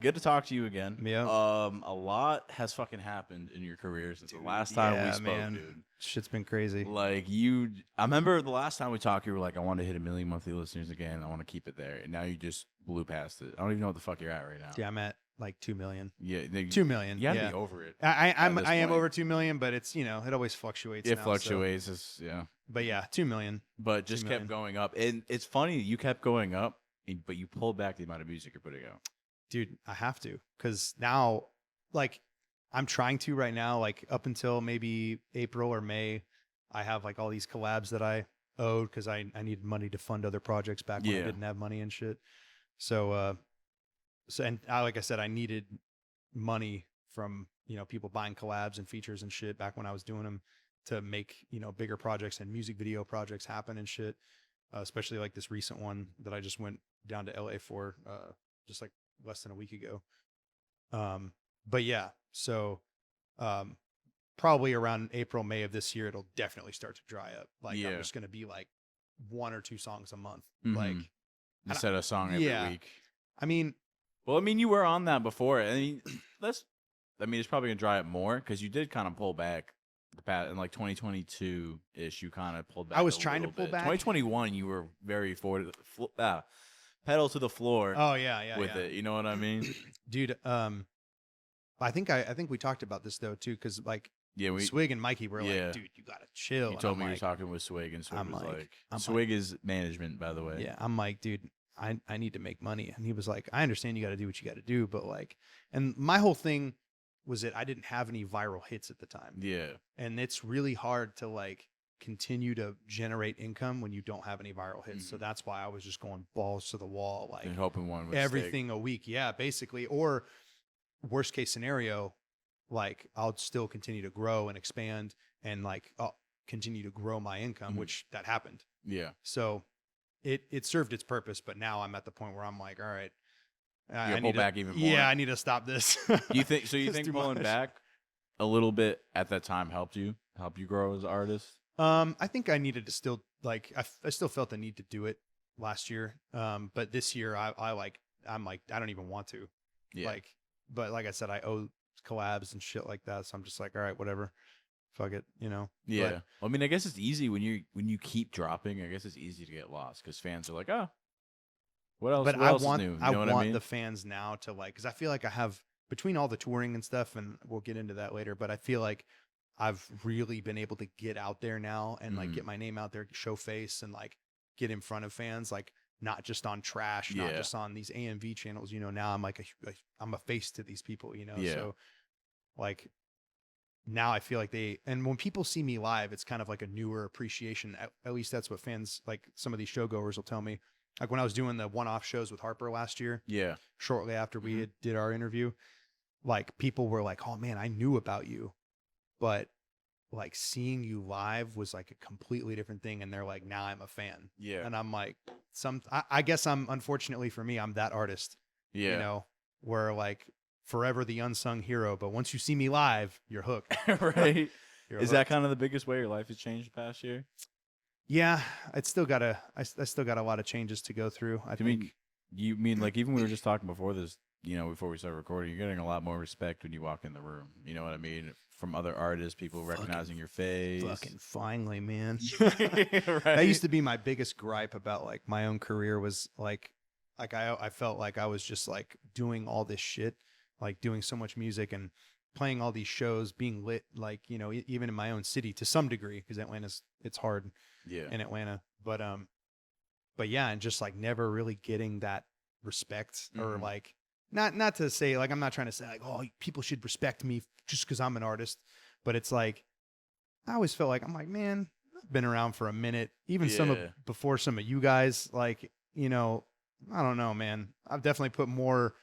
good to talk to you again. Yeah. A lot has fucking happened in your career since the last time we spoke, dude. Shit's been crazy. Like I remember the last time we talked, you were like, I want to hit 1 million monthly listeners again. I want to keep it there. And now you just blew past it. I don't even know what the fuck you're at right now. Yeah, I'm at like 2 million. Yeah. 2 million. You gotta be over it. I am over 2 million, but it's, it always fluctuates. It fluctuates. So. Yeah. But yeah, 2 million. But just kept going up. And it's funny, you kept going up, but you pulled back the amount of music you're putting out. Dude, I have to. Because now, like, I'm trying to right now, like, up until maybe April or May, I have, like, all these collabs that I owed because I needed money to fund other projects back when I didn't have money and shit. So, like I said, I needed money from, people buying collabs and features and shit back when I was doing them to make, bigger projects and music video projects happen and shit. Especially like this recent one that I just went down to LA for, just like less than a week ago. But yeah, so, probably around April, May of this year, it'll definitely start to dry up. Like I'm just going to be like 1 or 2 songs a month. Like instead of a song every week. I mean, you were on that before. I mean, it's probably gonna dry up more because you did kind of pull back the past in like 2022 ish. You kind of pulled back. I was trying to pull back. 2021, you were very forward, pedal to the floor. Oh yeah, with it. You know what I mean, dude? I think we talked about this though too, because like Swig and Mikey were like, dude, you gotta chill. You told me you were talking with Swig, and Swig was like, Swig is management, by the way. Yeah, I'm like, dude, I need to make money. And he was like, I understand you got to do what you got to do, but like, and my whole thing was that I didn't have any viral hits at the time. Yeah. And it's really hard to like continue to generate income when you don't have any viral hits. So that's why I was just going balls to the wall, like and hoping one would everything stick. A week. Yeah, basically. Or worst case scenario, like I'll still continue to grow and expand and like I'll continue to grow my income, which that happened. Yeah. So it served its purpose, but now I'm at the point where I'm like, all right, I need to pull back even more. Yeah, I need to stop this. You think so? You think pulling back a little bit at that time helped you grow as an artist? I think I needed to still like I still felt the need to do it last year. But this year I'm like I don't even want to. Yeah. But like I said, I owe collabs and shit like that, so I'm just like, all right, whatever. Fuck it, Yeah. But, I mean, I guess it's easy when you keep dropping. I guess it's easy to get lost because fans are like, oh, what else? But what else is new? I want the fans now to like, because I feel like I have between all the touring and stuff, and we'll get into that later. But I feel like I've really been able to get out there now and like get my name out there, show face, and like get in front of fans, like not just on trash, not just on these AMV channels. Now I'm like I'm a face to these people. So like. Now I feel like and when people see me live, it's kind of like a newer appreciation. At least that's what fans, like some of these showgoers will tell me. Like when I was doing the one-off shows with Harper last year, shortly after we did our interview, like people were like, oh man, I knew about you, but like seeing you live was like a completely different thing. And they're like, now I'm a fan. Yeah. And I'm like, I guess unfortunately for me, I'm that artist, where like, forever the unsung hero, but once you see me live, you're hooked. Right. Is that kind of the biggest way your life has changed the past year? Yeah, I still got a lot of changes to go through. I think. You mean like even we were just talking before this, before we started recording, you're getting a lot more respect when you walk in the room. You know what I mean? From other artists, people recognizing your face. Fucking finally, man. Right? That used to be my biggest gripe about like my own career was like I felt like I was just like doing all this shit. Like doing so much music and playing all these shows, being lit, like, even in my own city to some degree, because it's hard in Atlanta. But yeah, and just like never really getting that respect or like, not to say like, I'm not trying to say like, oh, people should respect me just because I'm an artist. But it's like, I always felt like, I'm like, man, I've been around for a minute, even before some of you guys, like, I don't know, man. I've definitely put more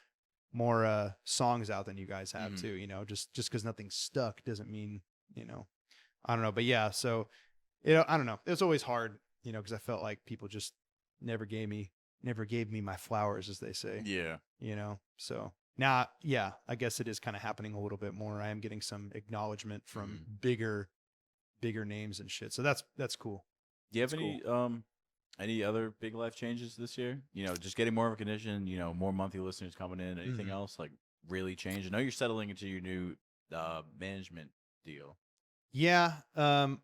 songs out than you guys have too, just because nothing's stuck doesn't mean, I don't know. But yeah, so, I don't know. It was always hard, because I felt like people just never gave me my flowers, as they say. Yeah. So now, yeah, I guess it is kind of happening a little bit more. I am getting some acknowledgement from bigger names and shit. So that's cool. Do you have any Any other big life changes this year? Just getting more recognition. More monthly listeners coming in. Anything else like really changed? I know you're settling into your new management deal. Yeah.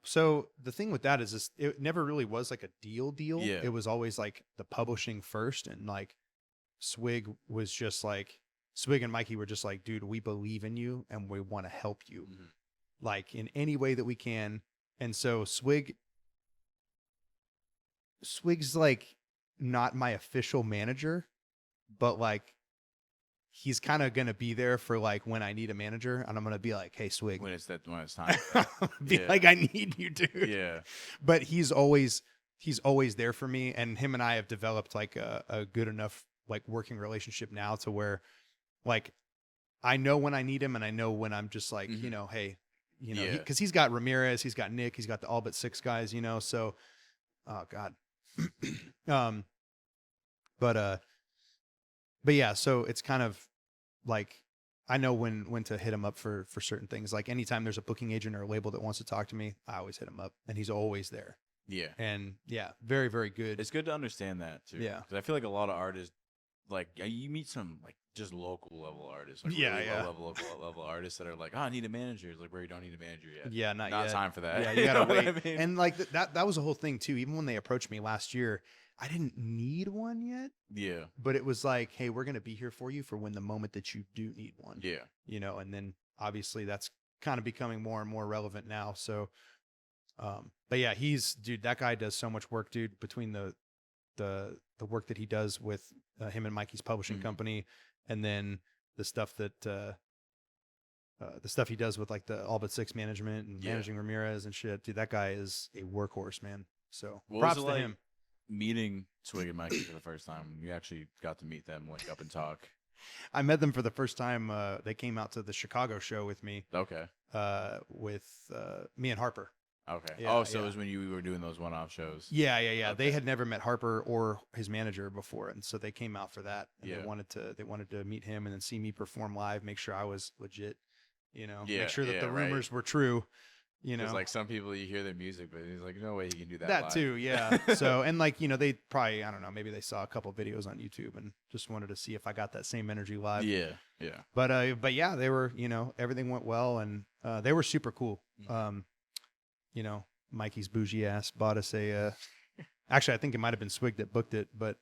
So the thing with that is this, it never really was like a deal. Yeah. It was always like the publishing first, and like Swig and Mikey were just like, dude, we believe in you and we want to help you like in any way that we can. And so Swig's like not my official manager, but like he's kind of going to be there for like when I need a manager, and I'm going to be like, hey, Swig, when it's time. Like, I need you, dude. Yeah. But he's always there for me. And him and I have developed like a good enough like working relationship now to where like I know when I need him, and I know when I'm just like, hey, because he's got Ramirez, he's got Nick, he's got the all but six guys, so, oh God. But yeah, so it's kind of like I know when to hit him up for certain things. Like anytime there's a booking agent or a label that wants to talk to me, I always hit him up, and he's always there. Yeah. And yeah, very, very good. It's good to understand that too. Yeah. Because I feel like a lot of artists, like you meet some like just local level artists, like low level artists that are like, I need a manager. It's like, where you don't need a manager yet. Yeah, not yet. time for that. Yeah, you gotta wait. I mean? And like that was a whole thing too. Even when they approached me last year, I didn't need one yet. Yeah. But it was like, hey, we're gonna be here for you for when the moment that you do need one. Yeah. And then obviously that's kind of becoming more and more relevant now. So but yeah, that guy does so much work, dude, between the work that he does with him and Mikey's publishing company, and then the stuff he does with like the all but six management and managing Ramirez and shit. Dude, that guy is a workhorse, man. So props to him. Meeting Swig and Mikey for the first time, you actually got to meet them, link up and talk. I met them for the first time. They came out to the Chicago show with me. Okay. With me and Harper. Okay. Yeah, so it was when you were doing those one-off shows. Yeah. Okay. They had never met Harper or his manager before, and so they came out for that. And they wanted to meet him and then see me perform live, make sure I was legit, make sure that the rumors were true. Because like some people, you hear their music, but he's like, no way he can do that. That live. too, yeah. So, and like, they probably, I don't know, maybe they saw a couple videos on YouTube and just wanted to see if I got that same energy live. Yeah. But yeah, they were, everything went well, and they were super cool. Mikey's bougie ass bought us actually, I think it might have been Swig that booked it, but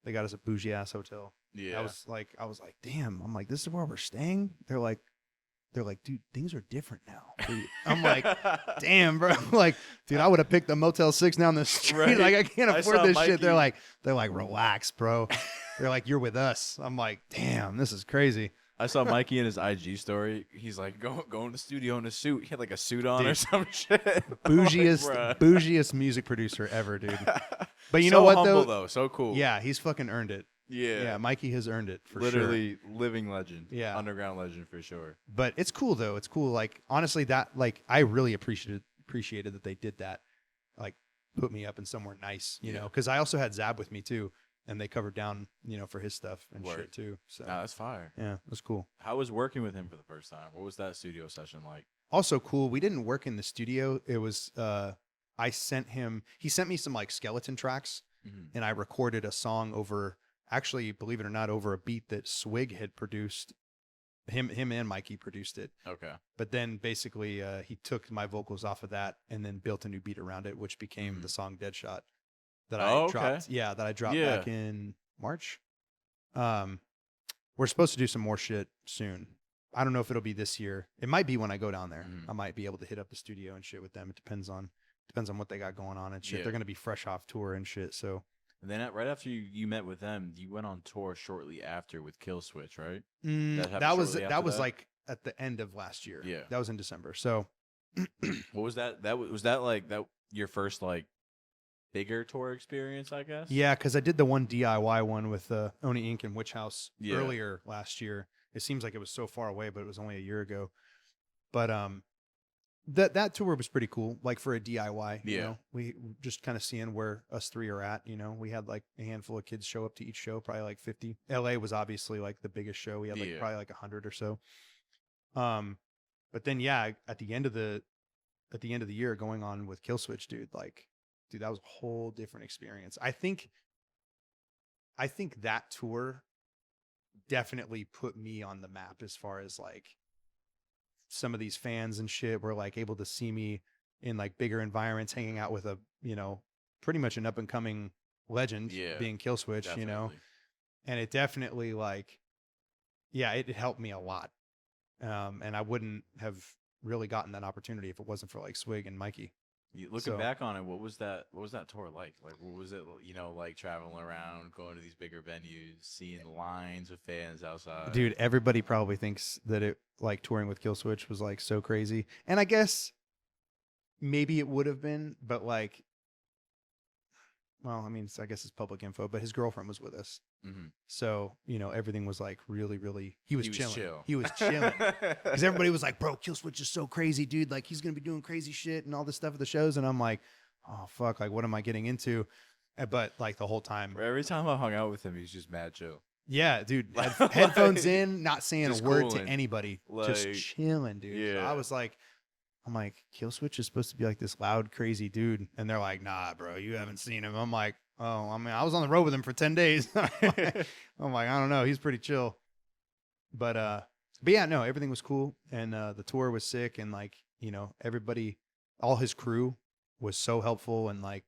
they got us a bougie ass hotel. Yeah. I was like, damn. I'm like, this is where we're staying? They're like, dude, things are different now. Dude. I'm like, damn, bro. Like, dude, I would have picked the Motel 6 down the street. Right. Like, I can't afford this shit. They're like, relax, bro. They're like, you're with us. I'm like, damn, this is crazy. I saw Mikey in his IG story. He's like, go in the studio in a suit. He had like a suit on or some shit. Bougiest music producer ever, dude. But you so know what, humble, though? So cool. Yeah, he's fucking earned it. Yeah, Mikey has earned it for literally living legend. Yeah, underground legend for sure. But it's cool though. It's cool. Like honestly, that like I really appreciated that they did that. Like put me up in somewhere nice, you know. Because I also had Zab with me too, and they covered down, for his stuff and shit too. So that's fire. Yeah, it was cool. How was working with him for the first time? What was that studio session like? Also cool. We didn't work in the studio. It was he sent me some like skeleton tracks, and I recorded a song over. Actually, believe it or not, over a beat that Swig had produced. Him and Mikey produced it. Okay. But then basically he took my vocals off of that and then built a new beat around it, which became the song Deadshot that I dropped. Yeah, that I dropped back in March. We're supposed to do some more shit soon. I don't know if it'll be this year. It might be when I go down there. I might be able to hit up the studio and shit with them. It depends on what they got going on and shit. They're going to be fresh off tour and shit, so... And then right after you met with them, you went on tour shortly after with Killswitch, right? That was like at the end of last year. Yeah, that was in December. So, what was that? Was that like that your first like bigger tour experience? I guess. Yeah, because I did the one DIY one with Oni Inc. and Witch House earlier last year. It seems like it was so far away, but it was only a year ago. But that tour was pretty cool, like for a DIY. You know, we just kind of seeing where us three are at. We had like a handful of kids show up to each show, probably like 50. LA was obviously like the biggest show. We had like probably like 100 or so. But then at the end of the year, going on with Killswitch, dude, like dude, that was a whole different experience. I think that tour definitely put me on the map as far as like some of these fans and shit were like able to see me in like bigger environments, hanging out with a, you know, pretty much an up and coming legend being Killswitch, definitely. you know, and it definitely like, yeah, it helped me a lot. And I wouldn't have really gotten that opportunity if it wasn't for like Swig and Mikey. Looking back on it, what was that tour like? Like, what was it, you know, like traveling around, going to these bigger venues, seeing lines of fans outside? Dude, everybody probably thinks that it, like, touring with Killswitch was like so crazy. And I guess maybe it would have been, but like, well, I mean, I guess it's public info, but his girlfriend was with us. Mm-hmm. So, you know, everything was like really, really, he was chilling. Chill. He was chilling. Because everybody was like, bro, Killswitch is so crazy, dude. Like, he's going to be doing crazy shit and all this stuff at the shows. And I'm like, oh, fuck. Like, what am I getting into? But like the whole time. Every time I hung out with him, he's just mad chill. Yeah, dude. Like, Headphones in, not saying a word cooling. to anybody. Like, just chilling, dude. yeah. So I was like, I'm like, Killswitch is supposed to be like this loud, crazy dude. And they're like, nah, bro, you haven't seen him. I'm like, oh, I mean, I was on the road with him for 10 days. I'm like, I don't know. He's pretty chill. But yeah, no, everything was cool. And the tour was sick. And like, you know, everybody, all his crew was so helpful. And like,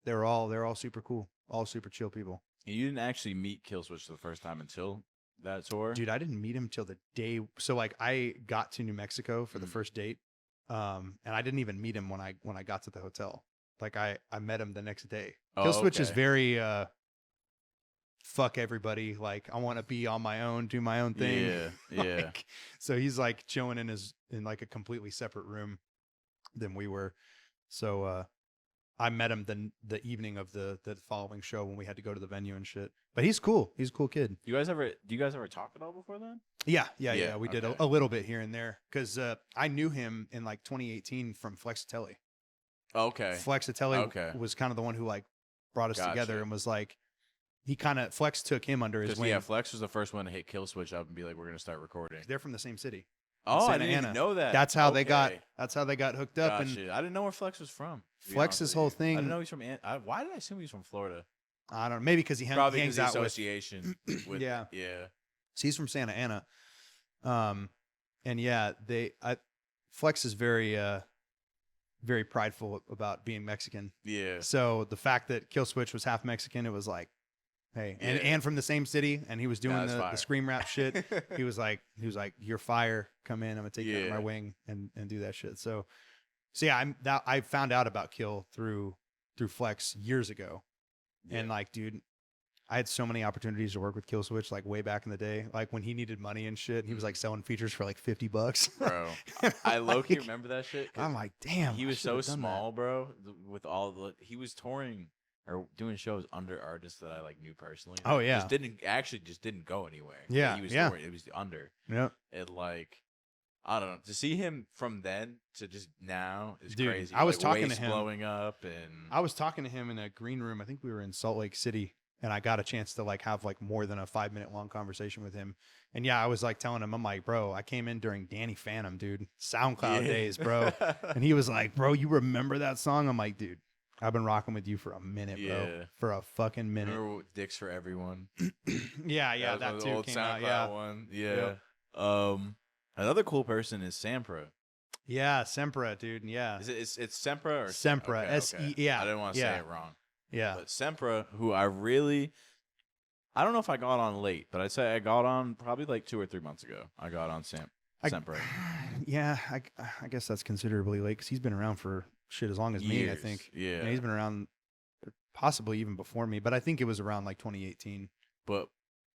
they're all super cool. All super chill people. And you didn't actually meet Killswitch for the first time until that tour? Dude, I didn't meet him till the day. So like, I got to New Mexico for the first date. And I didn't even meet him when I got to the hotel. Like I met him the next day. Killswitch is very fuck everybody. Like, I want to be on my own, do my own thing. Yeah, yeah. Like, so he's like chilling in like a completely separate room than we were. So I met him the evening of the following show when we had to go to the venue and shit. But he's cool. He's a cool kid. Do you guys ever talk at all before then? Yeah. We did a little bit here and there because I knew him in like 2018 from Flexitelli. Okay. Flexitelli was kind of the one who like brought us together and was like, Flex took him under his wing. Yeah, Flex was the first one to hit Killswitch up and be like, we're gonna start recording. They're from the same city. Oh, Santa I didn't Ana. even know that. That's how they got hooked up. Gotcha. And I didn't know where Flex was from. Flex's whole thing. I didn't know he's from. Why did I assume he's from Florida? I don't know. Maybe because he Probably hangs the out association with. Yeah. Yeah. So he's from Santa Ana. And yeah, Flex is very very prideful about being Mexican. Yeah. So the fact that Killswitch was half Mexican, it was like, hey, and from the same city, and he was doing the scream rap shit. he was like, you're fire. Come in, I'm gonna take you under my wing and do that shit. So yeah, I found out about Kill through Flex years ago, and like, dude, I had so many opportunities to work with Killswitch like way back in the day, like when he needed money and shit. He was like selling features for like $50. Bro, I low-key remember that shit. I'm like, damn, he was so small, bro. With he was touring or doing shows under artists that I like knew personally. Oh yeah, just didn't go anywhere. Yeah, he was touring. It was under. Yeah, it like, I don't know. To see him from then to just now is crazy. I was talking to him, blowing up, and I was talking to him in a green room. I think we were in Salt Lake City. And I got a chance to like have like more than a 5-minute long conversation with him. And yeah, I was like telling him, I'm like, bro, I came in during Danny Phantom, dude. SoundCloud days, bro. And he was like, bro, you remember that song? I'm like, dude, I've been rocking with you for a minute, bro. For a fucking minute. Remember Dicks for Everyone? yeah, that too old came SoundCloud out. One. Yeah. Yep. Another cool person is Sempra. Yeah, Sempra, dude. Yeah. It's Sempra or Sempra? Okay, S-E. Yeah. I didn't want to say it wrong. Yeah. But Sempra, who I don't know if I got on late, but I'd say I got on probably like 2 or 3 months ago. I got on Sempra. Yeah, I guess that's considerably late because he's been around for shit as long as me, I think. Yeah. And he's been around possibly even before me, but I think it was around like 2018. But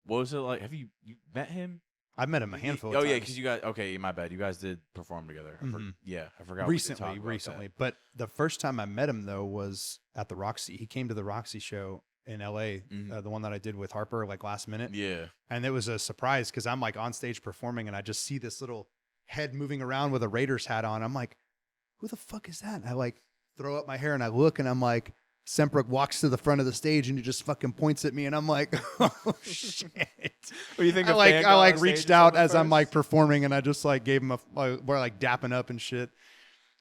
what was it like? Have you met him? I met him a handful of times. Oh, yeah, because you guys, okay, my bad. You guys did perform together. I forgot. Recently. But the first time I met him, though, was at the Roxy. He came to the Roxy show in LA, the one that I did with Harper, like last minute. Yeah. And it was a surprise because I'm like on stage performing and I just see this little head moving around with a Raiders hat on. I'm like, who the fuck is that? And I like throw up my hair and I look and I'm like, Sempra walks to the front of the stage and he just fucking points at me and I'm like, oh shit. What do you think? I like reached out as I'm like performing and I just like gave him we're like dapping up and shit.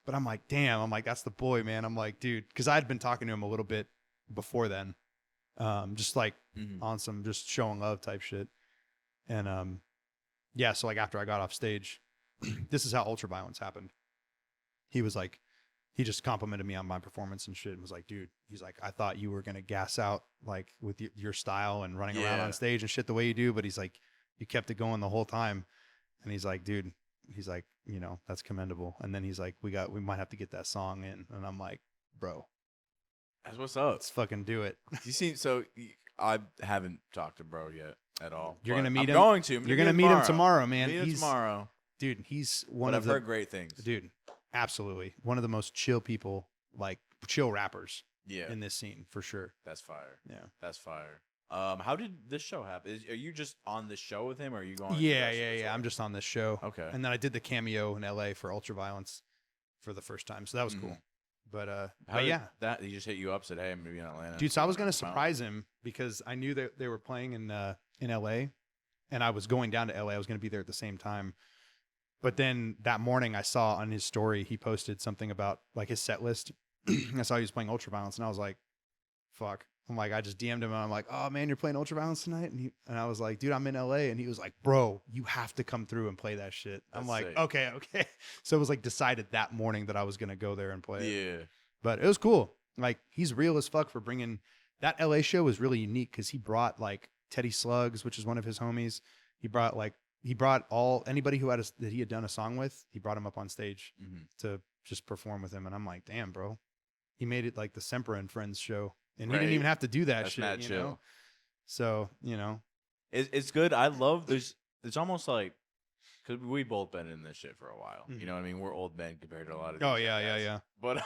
But I'm like, damn, I'm like, that's the boy, man. I'm like, dude, because I'd been talking to him a little bit before then, just like on some just showing love type shit. And yeah, so like after I got off stage, this is how Ultraviolence happened. He was like, he just complimented me on my performance and shit and was like, dude, he's like, I thought you were going to gas out like with your style and running around on stage and shit the way you do. But he's like, you kept it going the whole time. And he's like, dude, he's like, you know, that's commendable. And then he's like, we might have to get that song in. And I'm like, bro, that's what's up. Let's fucking do it. You see, so I haven't talked to bro yet at all. You're going to meet him. Going to. You're going to meet him tomorrow, man. Meet him tomorrow. Dude, he's one but of I've heard great things. Dude, absolutely. One of the most chill people, like chill rappers yeah. in this scene for sure. That's fire. Yeah. That's fire. How did this show happen? Are you just on this show with him or are you going? Yeah. I'm just on this show. Okay. And then I did the cameo in LA for Ultraviolence for the first time. So that was cool. But yeah. That he just hit you up, said, hey, I'm gonna be in Atlanta. Dude, so I was gonna surprise him because I knew that they were playing in LA and I was going down to LA. I was gonna be there at the same time. But then that morning I saw on his story he posted something about like his set list. I saw he was playing Ultraviolence and I was like, fuck. I'm like, I just DM'd him and I'm like, oh man, you're playing Ultraviolence tonight? And I was like, dude, I'm in LA. And he was like, bro, you have to come through and play that shit. I'm like, sick. okay. So it was like decided that morning that I was going to go there and play it. Yeah. But it was cool. Like he's real as fuck for bringing that LA show was really unique because he brought like Teddy Slugs, which is one of his homies. He brought anybody who that he had done a song with, he brought him up on stage to just perform with him. And I'm like, damn, bro, he made it like the Sempra and Friends show. And he didn't even have to do that shit, you know? So, you know. It's good. I love it's almost like, because we both been in this shit for a while. You know what I mean? We're old men compared to a lot of Oh, yeah. But,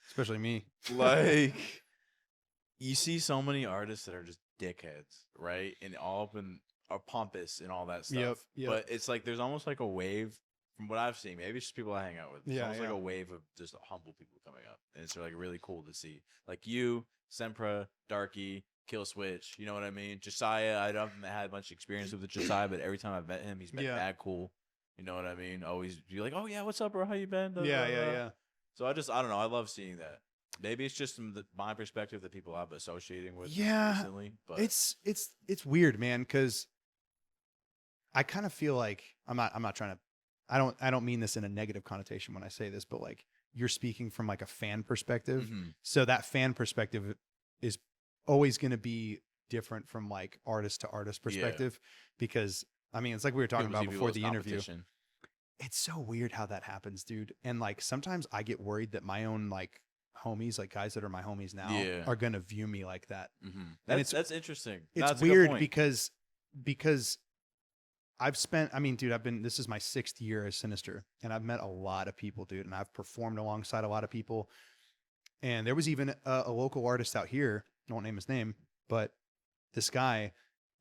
especially me. Like, you see so many artists that are just dickheads, right? And all up in are pompous and all that stuff. Yep. But it's like, there's almost like a wave. From what I've seen, maybe it's just people I hang out with. It's almost like a wave of just humble people coming up. And it's like really cool to see. Like you, Sempra, Darky, Killswitch, you know what I mean? Josiah, I haven't had much experience with Josiah, but every time I've met him, he's been mad cool. You know what I mean? Always be like, oh yeah, what's up, bro? How you been? Yeah. So I don't know. I love seeing that. Maybe it's just from my perspective, the people I've associating with recently. But it's weird, man, because I kind of feel like I'm not trying to I don't mean this in a negative connotation when I say this, but like you're speaking from like a fan perspective. So that fan perspective is always going to be different from like artist to artist perspective because I mean, it's like we were talking about before the interview. It's so weird how that happens, dude. And like sometimes I get worried that my own like homies, like guys that are my homies now are going to view me like that. And that's interesting. It's weird because this is my 6th year as Sinizter and I've met a lot of people, dude. And I've performed alongside a lot of people. And there was even a local artist out here. I won't name his name, but this guy,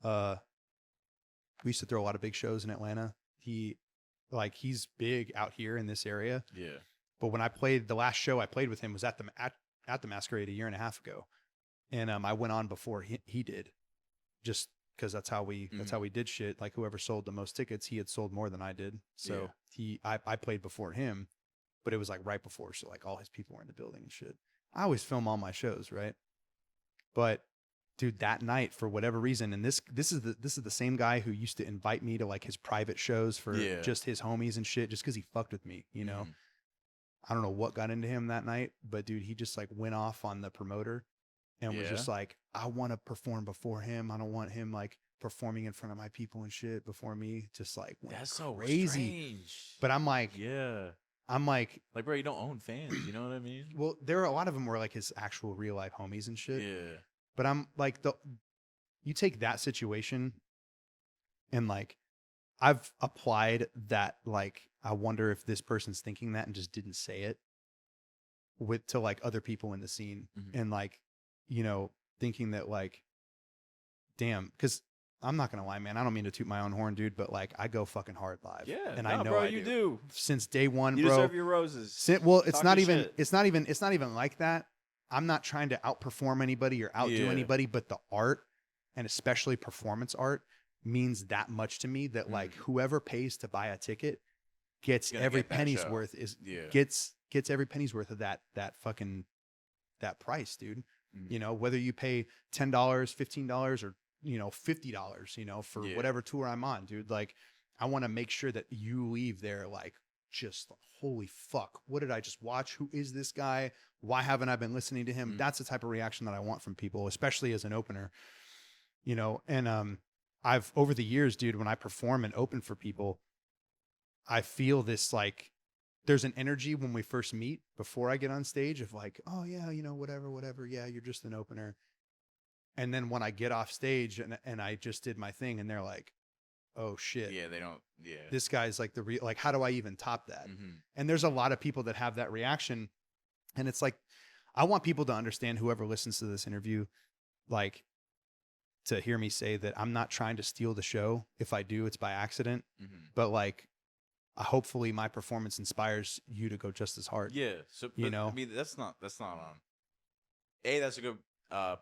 we used to throw a lot of big shows in Atlanta. He's big out here in this area. Yeah. But when I played, the last show I played with him was at the Masquerade a year and a half ago. And I went on before he did, just because that's how we did shit. Like whoever sold the most tickets, he had sold more than I did. So I played before him, but it was like right before. So like all his people were in the building and shit. I always film all my shows, right? But dude, that night for whatever reason, and this is the same guy who used to invite me to like his private shows for just his homies and shit, just because he fucked with me, you know. I don't know what got into him that night, but dude, he just like went off on the promoter and was just like, I want to perform before him. I don't want him like performing in front of my people and shit before me. Just like that's crazy. So strange. But I'm like, I'm like, bro, you don't own fans. You know what I mean? Well, there are a lot of them were like his actual real life homies and shit. Yeah. But I'm like, you take that situation and like, I've applied that, like, I wonder if this person's thinking that and just didn't say it to like other people in the scene and like, you know, thinking that like, damn, because I'm not going to lie, man. I don't mean to toot my own horn, dude, but like I go fucking hard live. Yeah. And I know bro, I you do. Since day one, you bro. You deserve your roses. Well, it's not even like that. I'm not trying to outperform anybody or outdo anybody, but the art and especially performance art means that much to me that like whoever pays to buy a ticket gets every get that penny's show. worth is Yeah. gets every penny's worth of that fucking that price, dude. Mhm. You know, whether you pay $10, $15, or $50, for Yeah. whatever tour I'm on, dude. Like, I want to make sure that you leave there like, just holy fuck, what did I just watch? Who is this guy? Why haven't I been listening to him? Mhm. That's the type of reaction that I want from people, especially as an opener. And I've over the years, dude, when I perform and open for people, I feel this like there's an energy when we first meet before I get on stage of like, oh yeah, whatever. Yeah, you're just an opener. And then when I get off stage and I just did my thing and they're like, oh shit. Yeah, they don't. Yeah. This guy's like like, how do I even top that? Mm-hmm. And there's a lot of people that have that reaction. And it's like, I want people to understand, whoever listens to this interview, like, to hear me say that I'm not trying to steal the show. If I do, it's by accident. Mm-hmm. But like, hopefully my performance inspires you to go just as hard. Yeah. So, I mean, that's not on. That's a good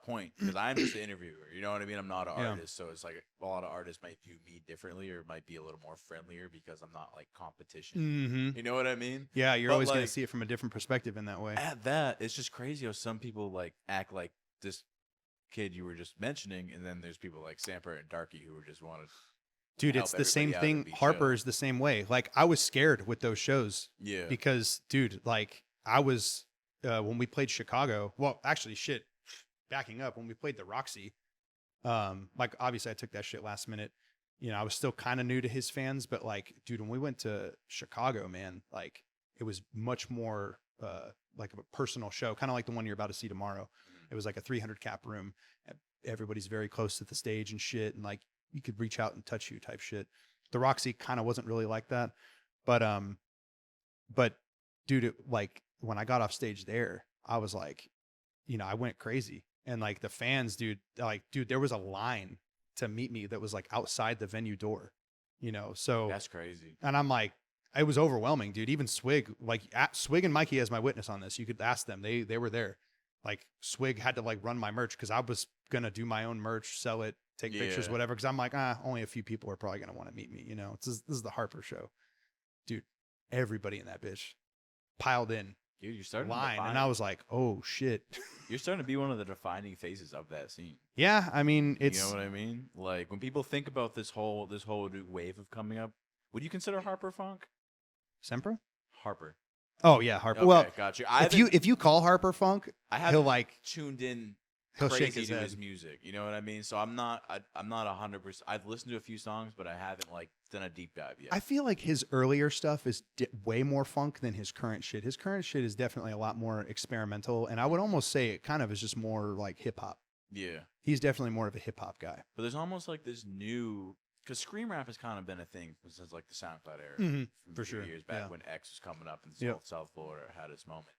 point, because I'm just an interviewer. You know what I mean? I'm not an artist. So it's like a lot of artists might view me differently, or might be a little more friendlier because I'm not like competition. Mm-hmm. You know what I mean? Yeah. You're always going to see it from a different perspective in that way. At that, it's just crazy how some people like act like this kid you were just mentioning, and then there's people like Sempra and Darky who just wanted. Dude, it's the same thing. Harper is the same way. Like, I was scared with those shows. Yeah. Because, dude, like, I was when we played Chicago. Well, actually, shit. Backing up, when we played the Roxy, like, obviously I took that shit last minute. I was still kind of new to his fans, but like, dude, when we went to Chicago, man, like, it was much more like a personal show, kind of like the one you're about to see tomorrow. It was like a 300 cap room. Everybody's very close to the stage and shit, and like, you could reach out and touch you type shit. The Roxy kind of wasn't really like that, but dude, like, when I got off stage there, I was like, I went crazy. And like, the fans, dude, there was a line to meet me that was like outside the venue door, so that's crazy. And I'm like, it was overwhelming, dude. Even Swig, like, Swig and Mikey as my witness on this. You could ask them. They were there. Like, Swig had to like run my merch, because I was going to do my own merch, sell it, take pictures, whatever. Because I'm like, only a few people are probably going to want to meet me. This is the Harper show. Dude, everybody in that bitch piled in. Dude, you're starting line, and I was like, oh shit. You're starting to be one of the defining faces of that scene. Yeah, I mean, it's, you know what I mean? Like, when people think about this whole new wave of coming up, would you consider Harper Phonk? Sempra? Harper. Oh yeah, Harper. Okay, well, got you. If you call Harper Phonk, he'll like tuned in. He'll crazy shake his to head. his music. You know what I mean? So I'm not 100%. I've listened to a few songs, but I haven't like done a deep dive yet. I feel like his earlier stuff is way more funk than his current shit. His current shit is definitely a lot more experimental, and I would almost say it kind of is just more like hip hop. Yeah, he's definitely more of a hip hop guy. But there's almost like this new, because scream rap has kind of been a thing since like the SoundCloud era, Mm-hmm. For sure. Years back when X was coming up and South Florida had its moment.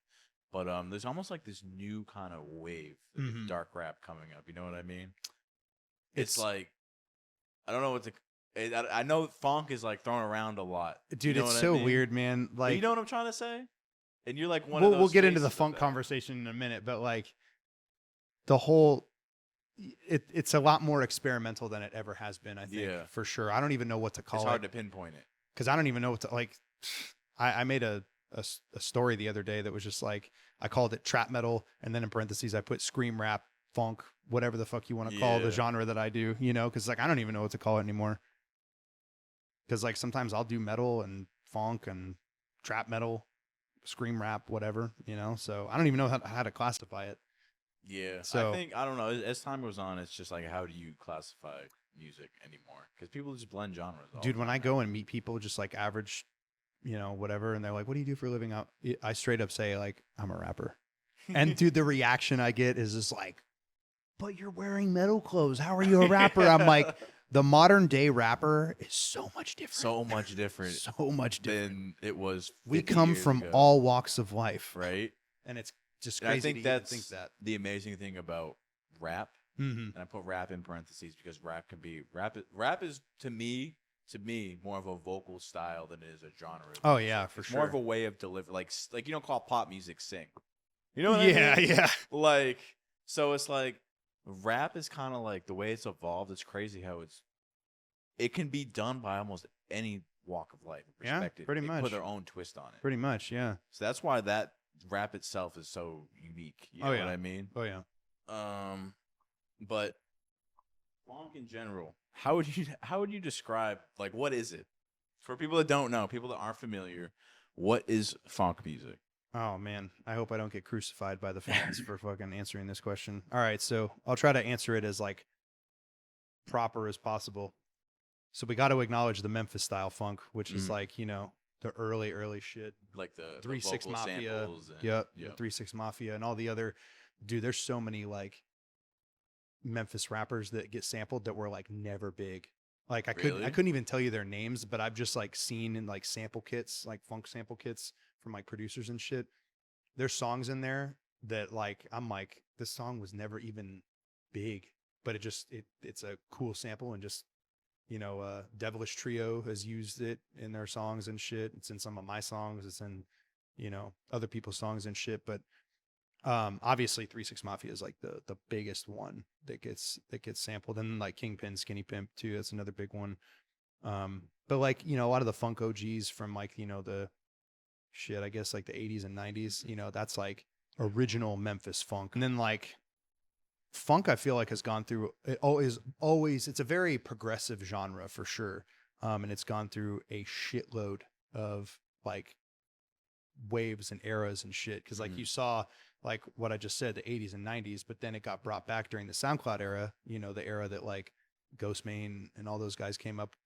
But there's almost like this new kind of wave of dark rap coming up. You know what I mean? It's like, I don't know what to. I know funk is like thrown around a lot. Dude, you know it's so weird, man. Like, but you know what I'm trying to say? And you're like one of those. We'll get into the funk conversation in a minute, but like, the whole, it's a lot more experimental than it ever has been. I think, for sure. I don't even know what to call it. It's hard to pinpoint it because I don't even know what to like. I made a story the other day that was just like, I called it trap metal, and then in parentheses I put scream rap, funk, whatever the fuck you want to call the genre that I do, because like, I don't even know what to call it anymore. Because like, sometimes I'll do metal and funk and trap metal, scream rap, whatever, so I don't even know how to classify it. Yeah, so I don't know, as time goes on, it's just like, how do you classify music anymore? Because people just blend genres. Dude, when I go and meet people just like average, whatever, and they're like, what do you do for a living? I straight up say, like, I'm a rapper. And dude, the reaction I get is just like, but you're wearing metal clothes, how are you a rapper? I'm like, the modern day rapper is so much different. So much different. So much different than it was 50 We come years from ago. all walks of life. Right? And it's just crazy. I think to that's think that. the amazing thing about rap. Mm-hmm. And I put rap in parentheses because rap is to me more of a vocal style than it is a genre. Oh yeah, for it's sure. more of a way of deliver, like you don't call pop music sing. You know what I mean? Yeah. Like, so it's like rap is kind of like the way it's evolved. It's crazy how it can be done by almost any walk of life and Yeah, perspective. pretty they much. put their own twist on it. Pretty much, yeah. So that's why that rap itself is so unique. You know what I mean? Oh yeah. But funk in general, how would you describe, like, what is it for people that don't know, people that aren't familiar? What is funk music? Oh man, I hope I don't get crucified by the fans for fucking answering this question. All right, so I'll try to answer it as like proper as possible. So we got to acknowledge the Memphis style funk, which is like, you know, the early shit, like the 3-6 Mafia. and, Yep. 3-6 Mafia and all the other, dude, there's so many like Memphis rappers that get sampled that were like never big. Like I couldn't even tell you their names, but I've just like seen in like sample kits, like funk sample kits from like producers and shit. There's songs in there that like I'm like, this song was never even big, but it's a cool sample, and just, you know, Devilish Trio has used it in their songs and shit. It's in some of my songs. It's in, you know, other people's songs and shit. But obviously 3-6 Mafia is like the biggest one that gets sampled. And like Kingpin, Skinny Pimp too. That's another big one. But like, you know, a lot of the funk OGs from like, you know, the shit, I guess like the 80s and 90s, you know, that's like original Memphis funk. And then like funk, I feel like has gone through, it's a very progressive genre for sure. And it's gone through a shitload of like waves and eras and shit. Cause like you saw like what I just said, the 80s and 90s, but then it got brought back during the SoundCloud era, you know, the era that like Ghostmane and all those guys came up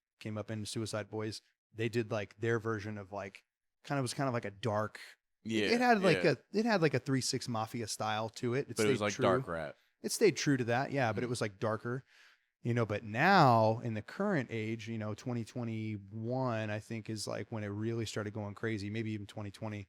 in, Suicide Boys. They did like their version of like, kind of like a dark, it had like a 3-6 Mafia style to it. But it was like dark rap. It stayed true to that, yeah, but it was like darker, you know. But now in the current age, you know, 2021, I think is like when it really started going crazy. Maybe even 2020.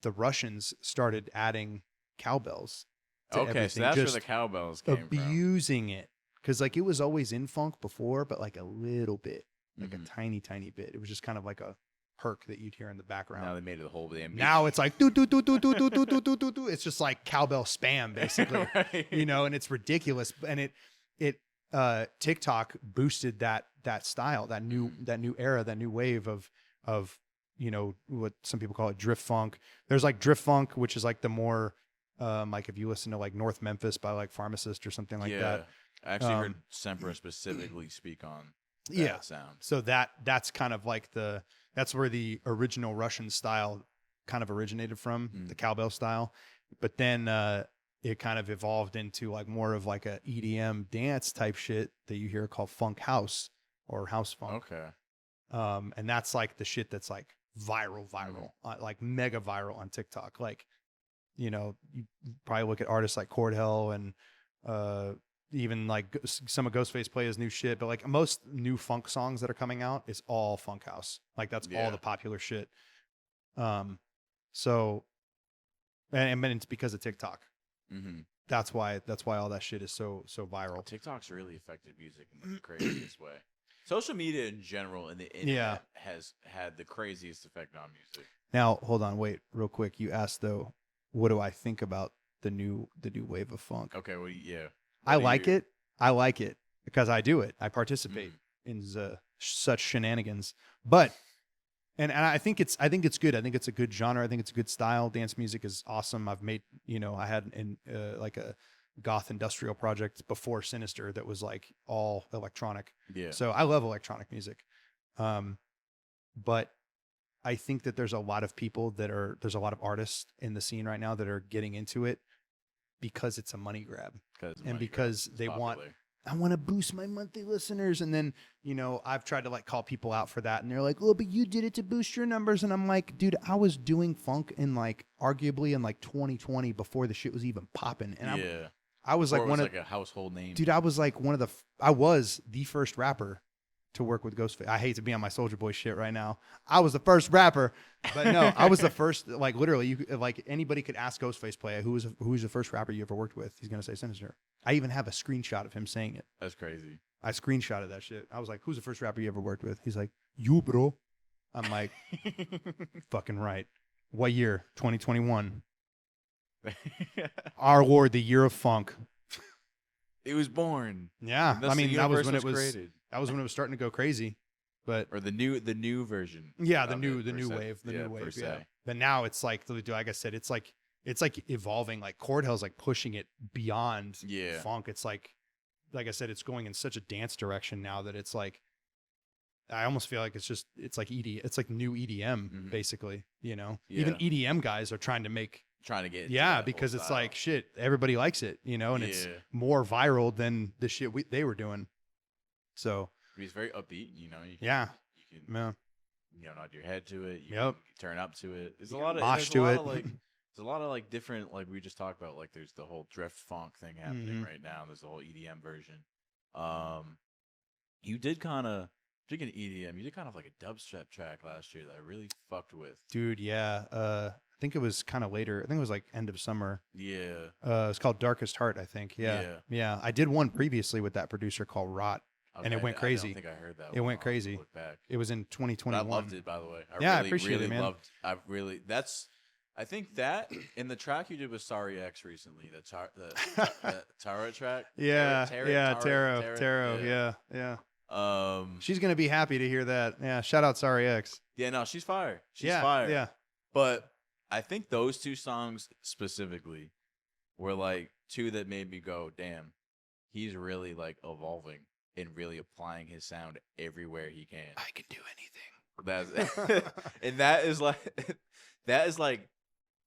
The Russians started adding cowbells to everything. So that's where the cowbells came from. Abusing it, because like it was always in funk before, but like a little bit, like a tiny bit. It was just kind of like a perk that you'd hear in the background. Now they made it the whole damn beat. Now it's like do do do do do do do do do do do. It's just like cowbell spam basically, Right. You know, and it's ridiculous. And it TikTok boosted that style, that new era, that new wave of you know, what some people call it drift funk. There's like drift funk, which is like the more like if you listen to like North Memphis by like Pharmacist or something like that. I actually heard Sempra specifically speak on that sound. So that's kind of like that's where the original Russian style kind of originated from, the cowbell style. But then it kind of evolved into like more of like a EDM dance type shit that you hear called funk house or house funk. Okay. And that's like the shit that's like viral, like mega viral on TikTok. Like, you know, you probably look at artists like Cordell and even like some of Ghostface Play's new shit, but like most new funk songs that are coming out is all funk house. Like that's all the popular shit. So, and it's because of TikTok. That's why all that shit is so viral. TikTok's really affected music in the craziest way. Social media in general and the internet has had the craziest effect on music. Now, hold on, wait, real quick. You asked though, what do I think about the new wave of funk? Okay, well, yeah. I like it. I like it because I do it. I participate in such shenanigans. But and I think it's good. I think it's a good genre. I think it's a good style. Dance music is awesome. I've made, you know, I had like a goth industrial project before Sinizter that was like all electronic. Yeah. So I love electronic music. But I think that there's a lot of artists in the scene right now that are getting into it because it's a money grab. Because they want, I want to boost my monthly listeners. And then, you know, I've tried to like call people out for that. And they're like, oh, but you did it to boost your numbers. And I'm like, dude, I was doing funk in like arguably in like 2020 before the shit was even popping. And I was like like a household name. Dude, I was like I was the first rapper to work with Ghostface. I hate to be on my Soulja Boy shit right now. I was the first rapper, but no, I was the first. Like literally, you like anybody could ask Ghostface Play, who was the first rapper you ever worked with? He's gonna say Sinizter. I even have a screenshot of him saying it. That's crazy. I screenshotted that shit. I was like, who's the first rapper you ever worked with? He's like, you, bro. I'm like, fucking right. What year? 2021. Our Lord, the year of funk. It was born. Yeah, I mean that was when it was created. That was when it was starting to go crazy. But or the new version. Yeah, the new wave. Yeah. But now it's like I said, it's like evolving. Like Cordell's like pushing it beyond funk. It's like I said, it's going in such a dance direction now that it's like I almost feel like it's like it's like new EDM basically. You know, even EDM guys are trying to get because it's like shit. Everybody likes it, you know, and it's more viral than the shit they were doing. So it's very upbeat, you know. You can nod your head to it. You can turn up to it. There's a lot of there's a lot of like different, like we just talked about, like there's the whole drift funk thing happening right now. There's the whole EDM version. You did kind of, speaking of EDM, you did kind of like a dubstep track last year that I really fucked with. Dude, yeah. I think it was kind of later. I think it was like end of summer. Yeah. It's called Darkest Heart, I think. Yeah. I did one previously with that producer called Rot. Okay, and it went crazy. I don't think I heard that. It went crazy. It was in 2021. But I loved it, by the way. I appreciate it, man. I think that in the track you did with Sorry X recently, the Tara track. Taro. Yeah. She's gonna be happy to hear that. Yeah. Shout out Sorry X. Yeah, no, she's fire. She's fire. Yeah. But I think those two songs specifically were like two that made me go, damn, he's really like evolving and really applying his sound everywhere he can. I can do anything. That's and that is like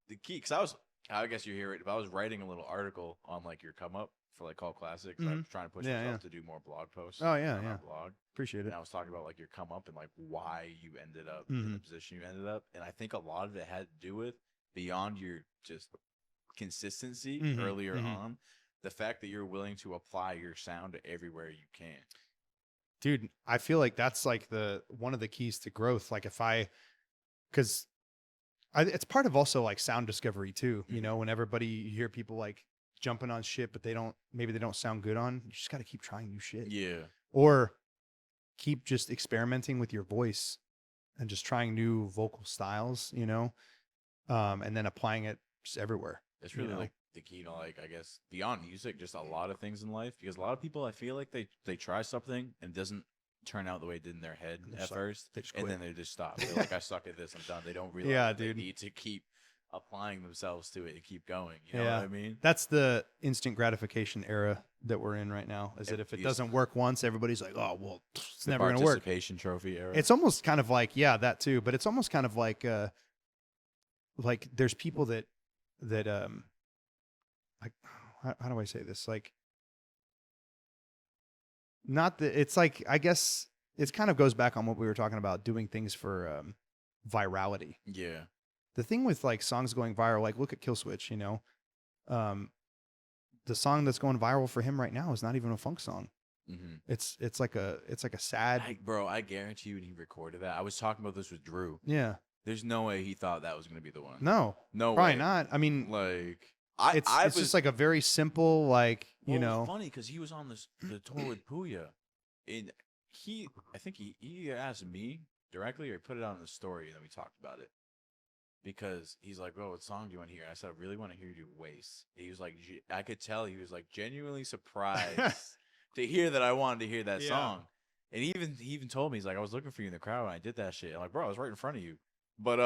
the key. Cause I guess you hear it. If I was writing a little article on like your come up for like Kult Classic, I was trying to push myself to do more blog posts. Oh yeah, on our blog. Appreciate it. And I was talking about like your come up and like why you ended up in the position you ended up. And I think a lot of it had to do with beyond your just consistency earlier on, the fact that you're willing to apply your sound to everywhere you can. Dude, I feel like that's like one of the keys to growth. Like because it's part of also like sound discovery too. You know, when you hear people like jumping on shit, but they don't sound good on, you just got to keep trying new shit. Yeah. Or keep just experimenting with your voice and just trying new vocal styles, you know, and then applying it just everywhere. It's really like the key to like, I guess, beyond music, just a lot of things in life. Because a lot of people, I feel like they try something and it doesn't turn out the way it did in their head at first, and then they just stop. They're like, I suck at this, I'm done. They don't realize they need to keep applying themselves to it and keep going. You know what I mean? That's the instant gratification era that we're in right now. Is that if it doesn't work once, everybody's like, oh, well, it's never going to work. Participation trophy era. It's almost kind of like, that too, but it's almost kind of like there's people that like, how do I say this? Like, not that it's like, I guess it kind of goes back on what we were talking about, doing things for virality. Yeah. The thing with like songs going viral, like look at Killswitch, you know, the song that's going viral for him right now is not even a funk song. It's like a sad. I guarantee you when he recorded that, I was talking about this with Drew. Yeah. There's no way he thought that was going to be the one. No, probably not. I mean, like it's just like a very simple, like, you know. It's funny because he was on the tour with Puya, and I think he asked me directly or he put it on the story, and then we talked about it. Because he's like, "Oh, what song do you want to hear?" And I said, "I really want to hear you do Waste." He was like, I could tell he was like genuinely surprised to hear that I wanted to hear that song. And he even told me, he's like, "I was looking for you in the crowd when I did that shit." I'm like, "Bro, I was right in front of you." But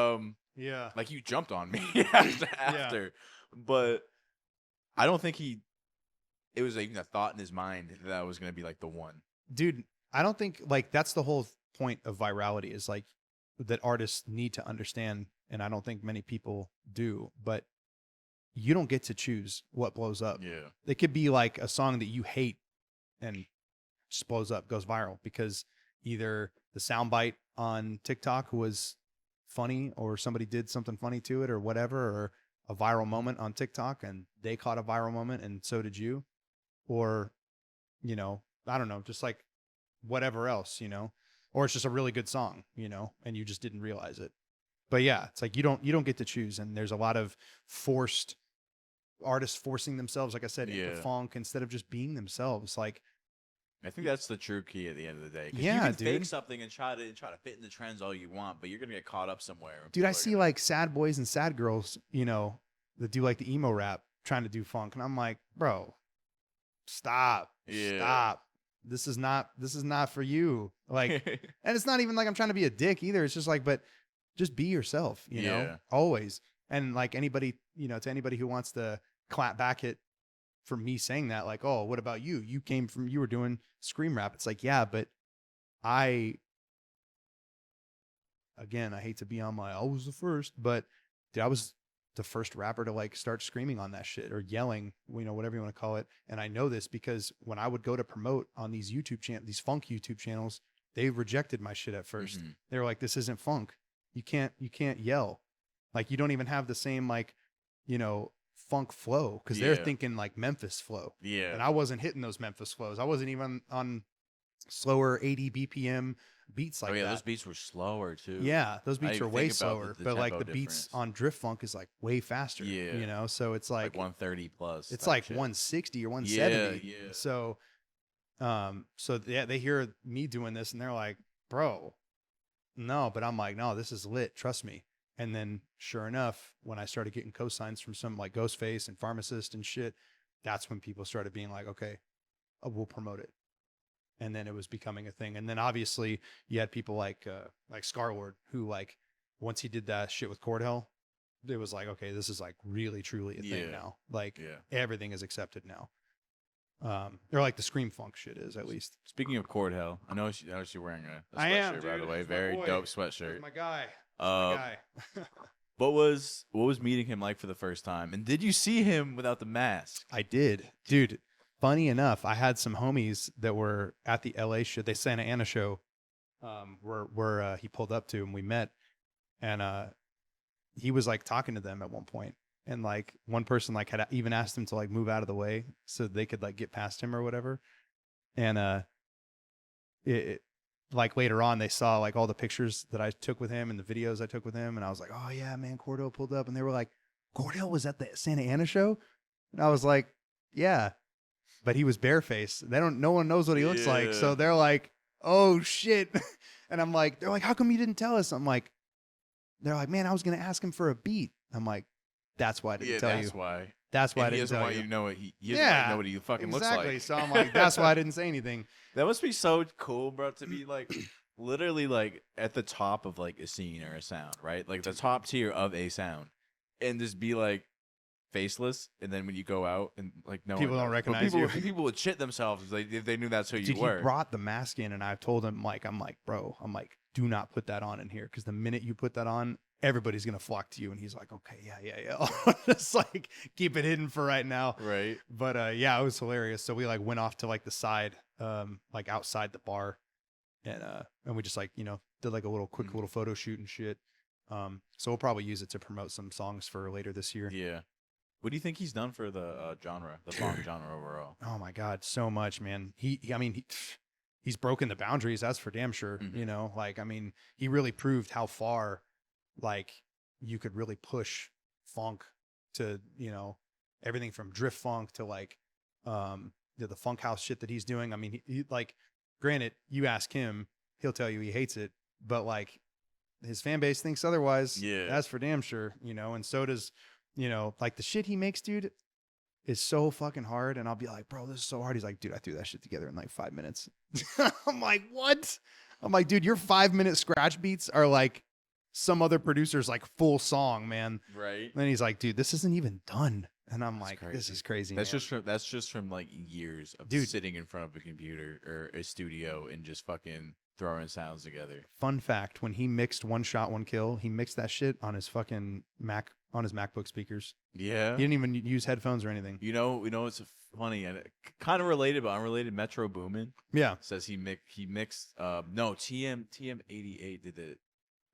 like you jumped on me after. But I don't think it was even a thought in his mind that was gonna be like the one. Dude, I don't think like that's the whole point of virality is like that artists need to understand. And I don't think many people do, but you don't get to choose what blows up. Yeah. It could be like a song that you hate and just blows up, goes viral because either the soundbite on TikTok was funny or somebody did something funny to it or whatever, or a viral moment on TikTok and they caught a viral moment and so did you. Or, you know, I don't know, just like whatever else, you know, or it's just a really good song, you know, and you just didn't realize it. But yeah, it's like you don't get to choose, and there's a lot of forced artists forcing themselves, like I said, into funk instead of just being themselves. Like, I think that's the true key at the end of the day. Yeah, you can dude. fake something and try to fit in the trends all you want, but you're gonna get caught up somewhere. Dude, I see like sad boys and sad girls, you know, that do like the emo rap trying to do funk, and I'm like, bro, stop. this is not for you. Like, and it's not even like I'm trying to be a dick either. It's just like, but just be yourself, you know, always. And like anybody, you know, to anybody who wants to clap back at for me saying that, like, oh, what about you? You were doing scream rap. It's like, yeah, but again, I hate to be on I was the first, but dude, I was the first rapper to like start screaming on that shit or yelling, you know, whatever you want to call it. And I know this because when I would go to promote on these these funk YouTube channels, they rejected my shit at first. Mm-hmm. They were like, this isn't funk. You can't yell. Like, you don't even have the same, like, you know, funk flow, because they're thinking like Memphis flow. Yeah. And I wasn't hitting those Memphis flows. I wasn't even on slower 80 BPM beats like that. Those beats were slower too. Yeah, those beats are way slower. But like the beats on Drift Funk is like way faster. Yeah. You know, so it's like 130 plus. It's like 160 or 170. Yeah. So they hear me doing this and they're like, bro, no. But I'm like, no, this is lit. Trust me. And then sure enough, when I started getting cosigns from some like Ghostface and Pharmacist and shit, that's when people started being like, okay, we'll promote it. And then it was becoming a thing. And then obviously you had people like Scarlord, who like, once he did that shit with Cordell, it was like, okay, this is like really truly a thing now. Like everything is accepted now. Or like the Scream Funk shit is, at least. Speaking of Cordell, I know you're wearing a sweatshirt, by the way. Very dope sweatshirt. That's my guy. What was meeting him like for the first time? And did you see him without the mask? I did. Dude, funny enough, I had some homies that were at the LA show, the Santa Ana show, where he pulled up to and we met. And he was like talking to them at one point. And like one person like had even asked him to like move out of the way so they could like get past him or whatever. And like later on, they saw like all the pictures that I took with him and the videos I took with him. And I was like, oh yeah, man, Cordell pulled up. And they were like, Cordell was at the Santa Ana show? And I was like, yeah, but he was barefaced. No one knows what he looks like. So they're like, oh shit. And I'm like, they're like, how come you didn't tell us? I'm like, they're like, man, I was going to ask him for a beat. I'm like, that's why I didn't tell you. That's why I didn't tell you. He doesn't want you to know what he fucking looks like. So I'm like, that's why I didn't say anything. That must be so cool, bro, to be like literally like at the top of like a scene or a sound, right? Like the top tier of a sound, and just be like faceless. And then when you go out and like no people don't recognize you. People would shit themselves if they knew that's who you were. He brought the mask in, and I told him I'm like, bro, do not put that on in here, because the minute you put that on, everybody's gonna flock to you. And he's like, okay, yeah. Just like keep it hidden for right now. Right. But yeah, it was hilarious. So we like went off to like the side, like outside the bar, and we just like, you know, did like a quick little photo shoot and shit. So we'll probably use it to promote some songs for later this year. Yeah. What do you think he's done for the genre, the funk genre overall? Oh my God, so much, man. He's broken the boundaries. That's for damn sure. Mm-hmm. You know, like, I mean, he really proved how far like you could really push funk to, you know, everything from drift funk to like the funk house shit that he's doing. I mean, he like, granted, you ask him, he'll tell you he hates it, but like his fan base thinks otherwise. Yeah, that's for damn sure. You know, and so does, you know, like the shit he makes, dude, is so fucking hard. And I'll be like, bro, this is so hard. He's like, dude, I threw that shit together in like 5 minutes. I'm like, what? I'm like, dude, your 5-minute scratch beats are like some other producer's like full song, man. Right. And then he's like, dude, this isn't even done. And I'm like, this is crazy. That's just from like years of sitting in front of a computer or a studio and just fucking throwing sounds together. Fun fact, when he mixed One Shot, One Kill, he mixed that shit on his fucking Mac, on his MacBook speakers. Yeah. He didn't even use headphones or anything. You know, it's funny and kind of related, but unrelated. Metro Boomin. Yeah. Says he mixed TM88 did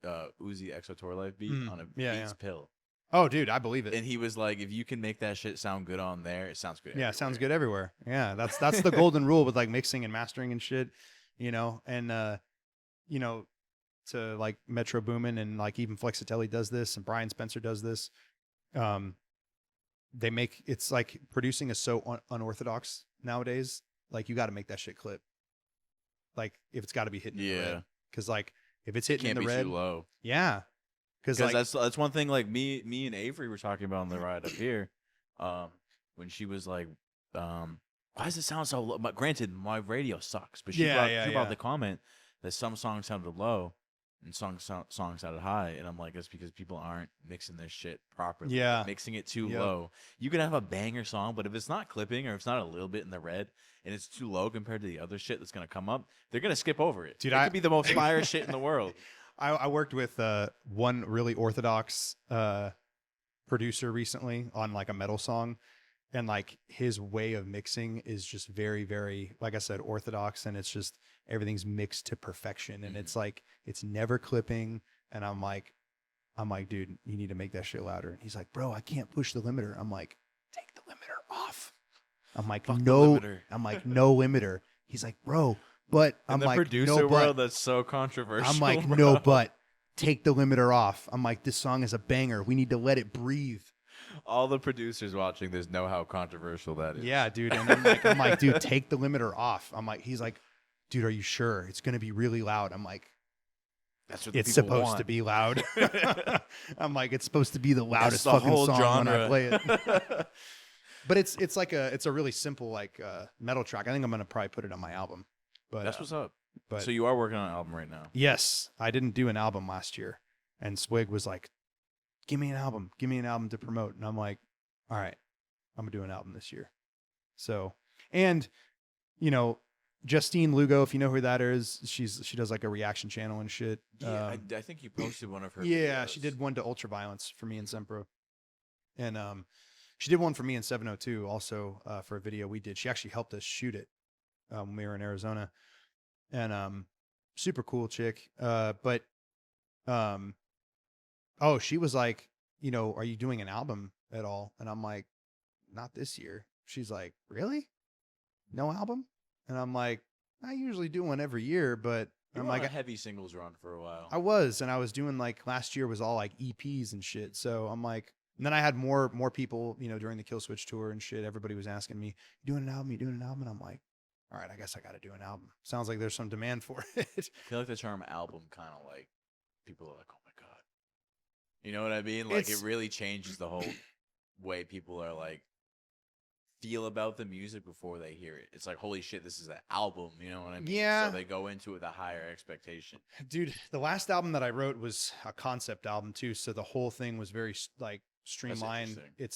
the Uzi Exo Tour Life beat on a Beats pill. Oh, dude, I believe it. And he was like, if you can make that shit sound good on there, it sounds good. Yeah, it sounds good everywhere. Yeah, that's the golden rule with like mixing and mastering and shit, you know. And you know, to like Metro Boomin and like even Flexitelli does this, and Brian Spencer does this. They make it's like producing is so unorthodox nowadays. Like you got to make that shit clip. Like if it's got to be hitting in the red, because like if it's hitting in the red, too low. Yeah, because like, that's one thing. Like me and Avery were talking about on the ride up here, when she was like, why does it sound so low? But granted, my radio sucks. But she brought the comment that some songs sounded low and songs sounded high, and I'm like, it's because people aren't mixing their shit properly. Yeah. They're mixing it too low. You can have a banger song, but if it's not clipping or if it's not a little bit in the red and it's too low compared to the other shit that's gonna come up, they're gonna skip over it. Dude, it could be the most fire shit in the world. I worked with one really orthodox producer recently on like a metal song, and like his way of mixing is just very, very, like I said, orthodox, and it's just everything's mixed to perfection, and it's like it's never clipping. And I'm like, dude, you need to make that shit louder. And he's like, bro, I can't push the limiter. I'm like, take the limiter off. I'm like, no limiter. He's like, bro, but I'm like, producer world, that's so controversial. I'm like, no, but take the limiter off. I'm like, this song is a banger. We need to let it breathe. All the producers watching this know how controversial that is. Yeah, dude. And I'm like, dude, take the limiter off. I'm like, he's like, dude, are you sure? It's going to be really loud. I'm like, that's what it's supposed to be loud. I'm like, it's supposed to be the loudest fucking song genre. When I play it. But it's like it's a really simple like metal track. I think I'm going to probably put it on my album. But that's what's up. But so you are working on an album right now? Yes, I didn't do an album last year, and Swig was like, give me an album to promote. And I'm like, all right, I'm gonna do an album this year. So, and you know, Justine Lugo, if you know who that is, she does like a reaction channel and shit. Yeah, I think you posted one of her yeah, videos. She did one to Ultraviolence for me and Sempra, and she did one for me in 702 also for a video we did. She actually helped us shoot it when we were in Arizona, and super cool chick. But oh, she was like, you know, are you doing an album at all? And I'm like, not this year. She's like, really? No album? And I'm like, I usually do one every year, but I'm like a heavy singles run for a while. I was doing like last year was all like EPs and shit. So I'm like, and then I had more people, you know, during the Killswitch tour and shit. Everybody was asking me, you doing an album? And I'm like, all right, I guess I got to do an album. Sounds like there's some demand for it. I feel like the term album kind of like people are like, oh my God. You know what I mean? Like it really changes the whole way people are like feel about the music before they hear it. It's like, holy shit, this is an album. You know what I mean? Yeah. So they go into it with a higher expectation. Dude, the last album that I wrote was a concept album too. So the whole thing was very like streamlined. It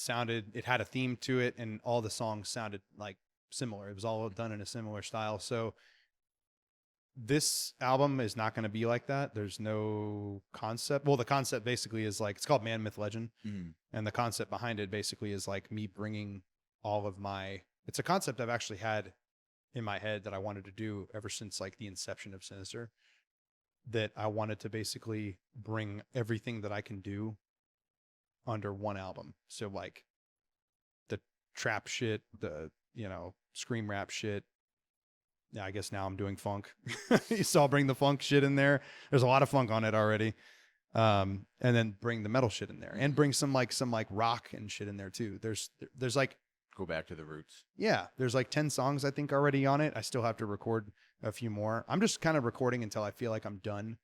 had a theme to it, and all the songs sounded like similar. It was all done in a similar style. So this album is not going to be like that. There's no concept. Well, the concept basically is like, it's called Man, Myth, Legend. Mm-hmm. And the concept behind it basically is like me bringing all of it's a concept I've actually had in my head that I wanted to do ever since like the inception of Sinizter, that I wanted to basically bring everything that I can do under one album. So like the trap shit, the, you know, scream rap shit. Yeah, I guess now I'm doing funk. So I'll bring the funk shit in there. There's a lot of funk on it already. And then bring the metal shit in there, and bring some rock and shit in there too. There's like, go back to the roots. Yeah, there's like 10 songs I think already on it. I still have to record a few more. I'm just kind of recording until I feel like I'm done,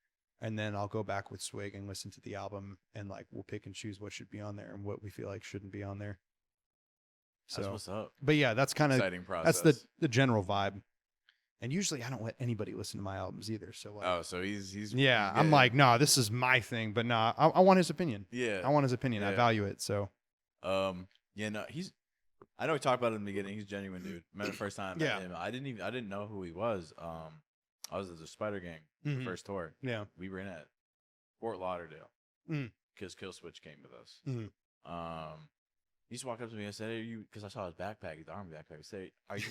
and then I'll go back with Swig and listen to the album, and like we'll pick and choose what should be on there and what we feel like shouldn't be on there. So that's what's up. But yeah, that's kind of exciting process. That's the general vibe. And usually I don't let anybody listen to my albums either. So like, oh, so he's yeah. I'm like, no, this is my thing, but nah, I want his opinion. Yeah, I want his opinion. Yeah. I value it. So, yeah, no, I know we talked about it in the beginning. He's a genuine dude. Met him the first time. Yeah. I didn't know who he was. I was at the Spider Gang first tour. Yeah. We were in at Fort Lauderdale because Killswitch came with us. He just walked up to me and said, "Are you?" Because I saw his backpack, his army backpack. I said, "Are you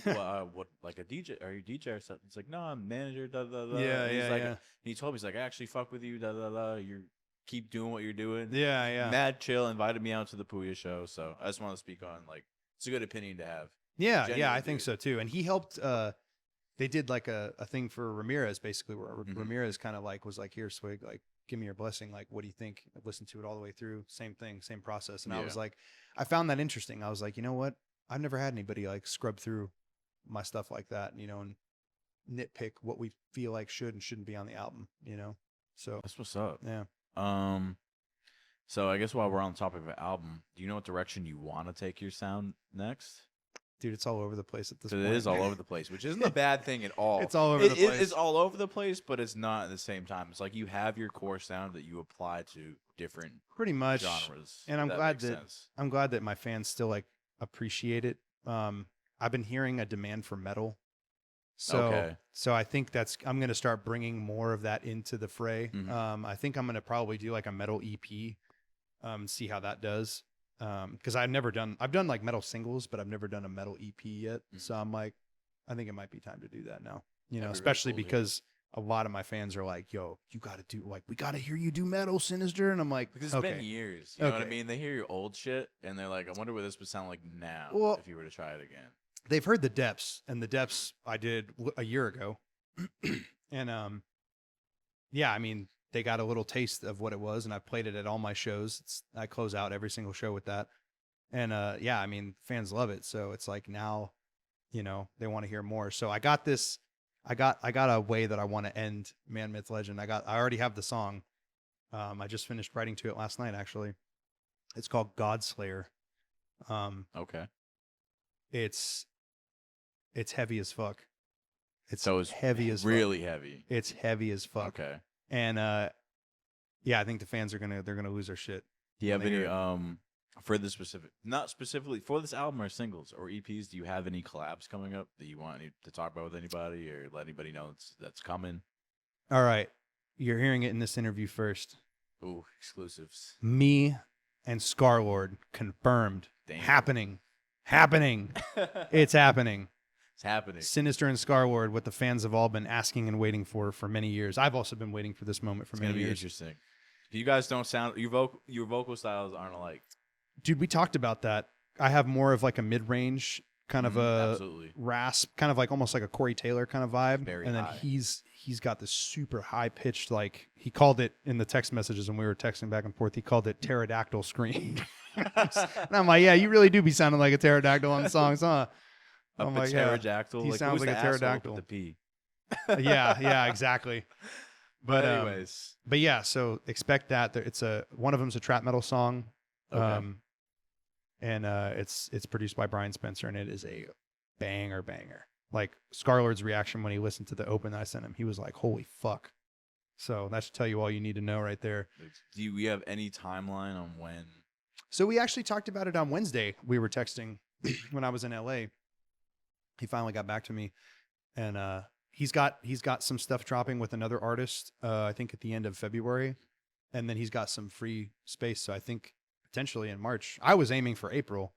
what like a DJ? Are you a DJ or something?" It's like, "No, I'm a manager." Da da da. Yeah, and he's yeah, like, yeah. And he told me, he's like, "I actually fuck with you." Da da da. You keep doing what you're doing. Yeah, yeah. Mad chill. Invited me out to the Puya show, so I just want to speak on like it's a good opinion to have. Yeah, yeah, I think so too. And he helped. They did like a thing for Ramirez, basically, where Ramirez kind of like was like, "Here, Swig, like, give me your blessing. Like, what do you think?" I listened to it all the way through. Same thing, same process. And I was like, I found that interesting. I was like, you know what? I've never had anybody like scrub through my stuff like that, you know, and nitpick what we feel like should and shouldn't be on the album, you know? So that's what's up. Yeah. So I guess while we're on the topic of an album, do you know what direction you want to take your sound next? Dude, it's all over the place at this So point. it is all over the place, which isn't a bad thing at all. It's all over the place. It's all over the place, but it's not at the same time. It's like you have your core sound that you apply to different pretty much genres. And I'm glad that my fans still like appreciate it. I've been hearing a demand for metal. So I think I'm going to start bringing more of that into the fray. Mm-hmm. I think I'm going to probably do like a metal EP, see how that does. Cause I've done like metal singles, but I've never done a metal EP yet. Mm-hmm. So I'm like, I think it might be time to do that now, really especially cool, because a lot of my fans are like, yo, you got to do we got to hear you do metal, Sinizter. And I'm like, because it's been years, you know what I mean? They hear your old shit and they're like, I wonder what this would sound like now if you were to try it again. They've heard the depths, and the depths I did a year ago. And, yeah, I mean, they got a little taste of what it was, and I played it at all my shows. I close out every single show with that. And, yeah, I mean, fans love it. So it's like now, they want to hear more. So I got this, I got a way that I want to end Man, Myth, Legend. I already have the song. I just finished writing to it last night, actually. It's called Godslayer. Okay. It's heavy as fuck. It's heavy as really heavy. It's heavy as fuck. Okay. And yeah, I think the fans they're gonna lose their shit. Do you have any for the not specifically for this album or singles or EPs? Do you have any collabs coming up that you want to talk about with anybody or let anybody know that's coming? All right, you're hearing it in this interview first. Ooh, exclusives. Me and Scarlord confirmed. Damn. Happening. It's happening. It's happening. Sinizter and Scarlord, what the fans have all been asking and waiting for many years. I've also been waiting for this moment for many years. It's gonna be interesting. You guys don't sound your vocal styles aren't alike. Dude, we talked about that. I have more of like a mid-range kind of a absolutely. Rasp, kind of like almost like a Corey Taylor kind of vibe. Very and then high. he's got this super high pitched, like he called it in the text messages when we were texting back and forth. He called it pterodactyl scream. And I'm like, yeah, you really do be sounding like a pterodactyl on the songs, huh? I'm like, pterodactyl. He sounds like a pterodactyl. With the P. yeah, exactly. But anyways, but yeah, so expect that. It's one of them's a trap metal song. Okay. And it's produced by Brian Spencer, and it is a banger. Like Scarlord's reaction when he listened to the open that I sent him, he was like, "Holy fuck!" So that should tell you all you need to know right there. Do we have any timeline on when? So we actually talked about it on Wednesday. We were texting when I was in LA. He finally got back to me, and he's got some stuff dropping with another artist. I think at the end of February, and then he's got some free space. So I think potentially in March. I was aiming for April,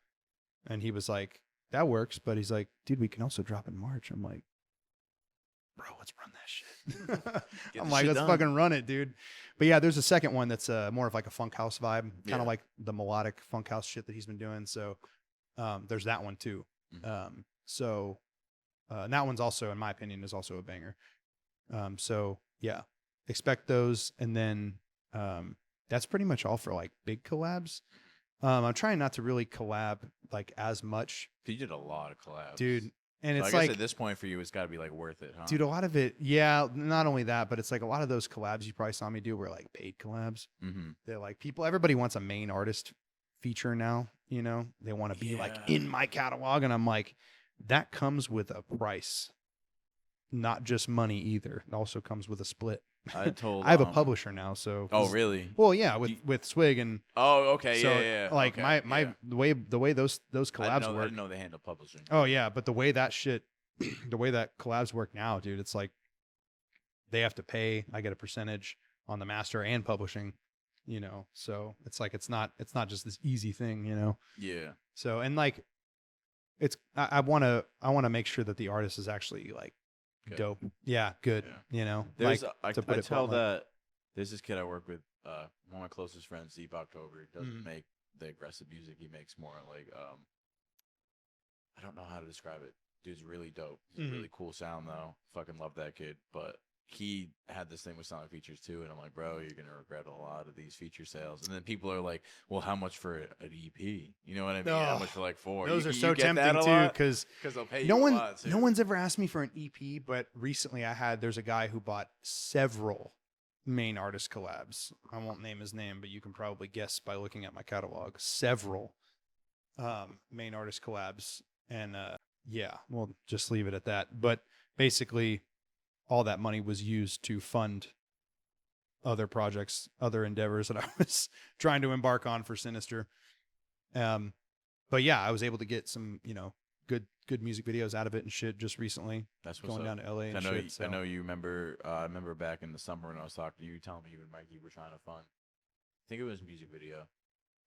and he was like, "That works," but he's like, "Dude, we can also drop in March." I'm like, "Bro, let's run that shit." I'm like, "Let's fucking run it, dude." But yeah, there's a second one that's more of like a funk house vibe, kind of like the melodic funk house shit that he's been doing. So there's that one too. Mm-hmm. So that one's also, in my opinion, is also a banger. So yeah, expect those, and then that's pretty much all for like big collabs. I'm trying not to really collab like as much. You did a lot of collabs, dude. And so it's I guess like at this point for you, it's got to be like worth it, huh? Dude, a lot of it, yeah. Not only that, but it's like a lot of those collabs you probably saw me do were like paid collabs. Mm-hmm. They're like everybody wants a main artist feature now. They want to be like in my catalog, and I'm like, that comes with a price, not just money either. It also comes with a split. I have a publisher now, so. Oh, really? Well, yeah, with Swig and. Oh, okay, so, yeah. Like okay, the way those collabs work. I didn't know they handle publishing. Oh yeah, but the way that collabs work now, dude, it's like they have to pay. I get a percentage on the master and publishing. So it's like it's not just this easy thing. Yeah. So and like, I want to make sore that the artist is actually like. Good. Dope. Yeah, good. Yeah. There's I tell that there's this kid I work with, one of my closest friends, Deep October. He doesn't make the aggressive music. He makes more like I don't know how to describe it. Dude's really dope. He's a really cool sound though. Fucking love that kid. But he had this thing with song features too, and I'm like, bro, you're gonna regret a lot of these feature sales. And then people are like, well, how much for an EP? You know what I mean? How much for like 4? Those are so tempting too, because they'll pay you a lot too. No one's ever asked me for an EP, but recently there's a guy who bought several main artist collabs. I won't name his name, but you can probably guess by looking at my catalog. Several main artist collabs, And yeah, we'll just leave it at that. But basically, all that money was used to fund other projects, other endeavors that I was trying to embark on for Sinizter. But yeah, I was able to get some, good music videos out of it and shit just recently. That's what's going up. down to LA and shit. So. I know you remember. I remember back in the summer when I was talking to you, telling me you and Mikey were trying to fund. I think it was a music video,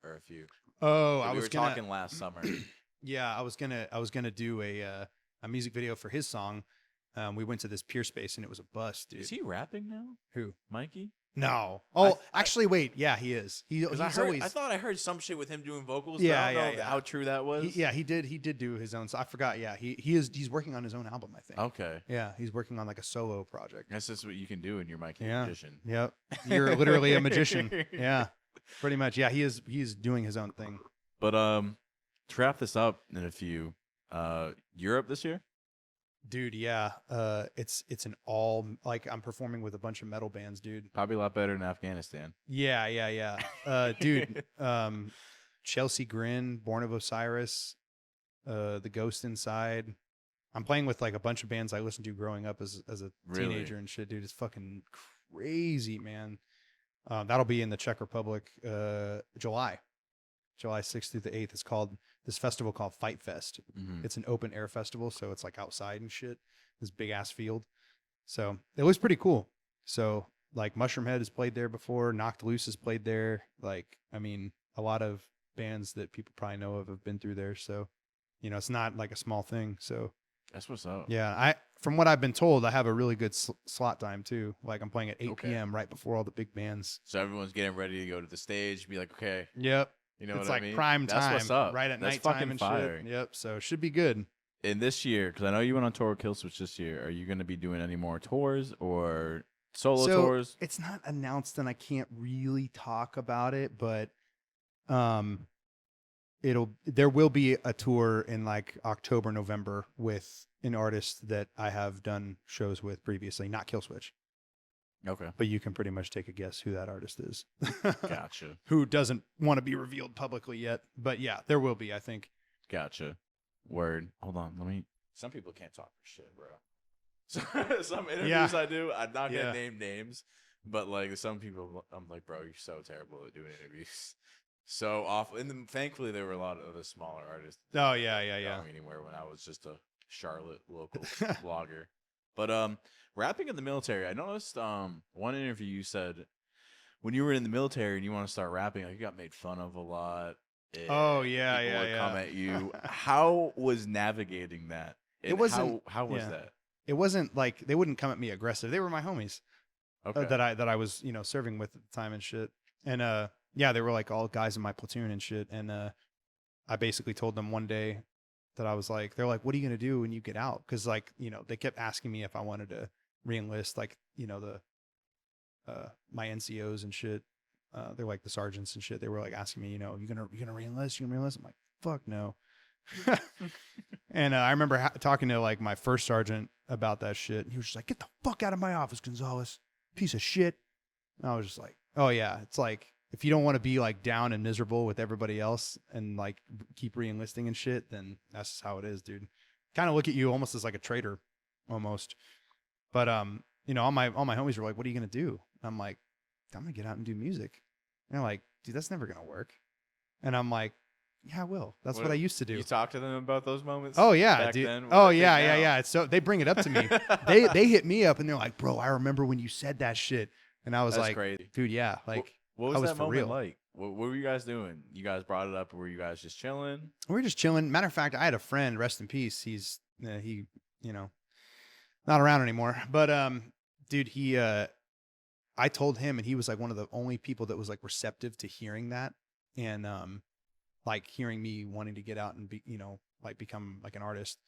or a few. Oh, we were talking last summer. Yeah, I was gonna do a music video for his song. We went to this Peer Space and it was a bust, dude. Is he rapping now? Who? Mikey? No. Oh, actually, wait. Yeah, he is. He's always. I thought I heard some shit with him doing vocals. Yeah, but I don't know how true that was. He did do his own. So I forgot. Yeah, he's working on his own album, I think. Okay. Yeah, he's working on like a solo project. That's just what you can do when you're Mikey magician. Yep. You're literally a magician. Yeah, pretty much. Yeah, he's doing his own thing. But to wrap this up in a few, Europe this year. Dude, yeah. It's an all like I'm performing with a bunch of metal bands, dude. Probably a lot better than Afghanistan. Yeah. Dude, Chelsea Grin, Born of Osiris, The Ghost Inside. I'm playing with like a bunch of bands I listened to growing up as a teenager and shit, dude. It's fucking crazy, man. That'll be in the Czech Republic, July 6th through the 8th. It's called this festival called Fight Fest. Mm-hmm. It's an open air festival, so it's like outside and shit. This big ass field. So it looks pretty cool. So like Mushroomhead has played there before. Knocked Loose has played there. Like, I mean, a lot of bands that people probably know of have been through there. So, it's not like a small thing. So that's what's up. Yeah. From what I've been told, I have a really good slot time too. Like I'm playing at 8 p.m. right before all the big bands. So everyone's getting ready to go to the stage. Be like, okay. Yep. You know it's what like I mean? prime time, That's what's up. right at That's nighttime and fire. shit. Yep. So it should be good. And this year, because I know you went on tour with Killswitch this year, are you going to be doing any more tours or solo tours? It's not announced, and I can't really talk about it, but there will be a tour in like October, November with an artist that I have done shows with previously, not Killswitch. Okay. But you can pretty much take a guess who that artist is. Gotcha. Who doesn't want to be revealed publicly yet. But yeah, there will be, I think. Gotcha. Word. Hold on. Some people can't talk for shit, bro. Some interviews I do, I'm not going to name names, but like some people, I'm like, bro, you're so terrible at doing interviews. So awful. And then, thankfully, there were a lot of the smaller artists. Oh, yeah. Going anywhere when I was just a Charlotte local blogger. But rapping in the military, I noticed one interview you said when you were in the military and you want to start rapping, like you got made fun of a lot. Oh yeah, people would come at you. How was navigating that? And it wasn't. How was that? It wasn't like they wouldn't come at me aggressive. They were my homies. Okay. That I was serving with at the time and shit. And yeah, they were like all guys in my platoon and shit. And I basically told them one day that I was like, they're like, what are you gonna do when you get out? Because like they kept asking me if I wanted to re-enlist, like the my NCOs and shit. They're like the sergeants and shit. They were like asking me, you gonna re-enlist? You gonna re-enlist? I'm like, fuck no. And I remember talking to like my first sergeant about that shit. And he was just like, get the fuck out of my office, Gonzalez, piece of shit. And I was just like, oh yeah, it's like if you don't want to be like down and miserable with everybody else and like keep re-enlisting and shit, then that's just how it is, dude. Kind of look at you almost as like a traitor, almost. But all my homies were like, what are you gonna do? I'm like, I'm gonna get out and do music. And they're like, dude, that's never gonna work. And I'm like, yeah, I will. That's what I used to do. You talk to them about those moments? Oh yeah, dude. Then? Oh yeah. It's so they bring it up to me. they hit me up and they're like, bro, I remember when you said that shit. And I was that's like, crazy. Dude, yeah. Like, what was that moment like? What were you guys doing? You guys brought it up, or were you guys just chilling? We were just chilling. Matter of fact, I had a friend, rest in peace. He's not around anymore. But dude, I told him, and he was like one of the only people that was like receptive to hearing that, and like hearing me wanting to get out and be, like become like an artist,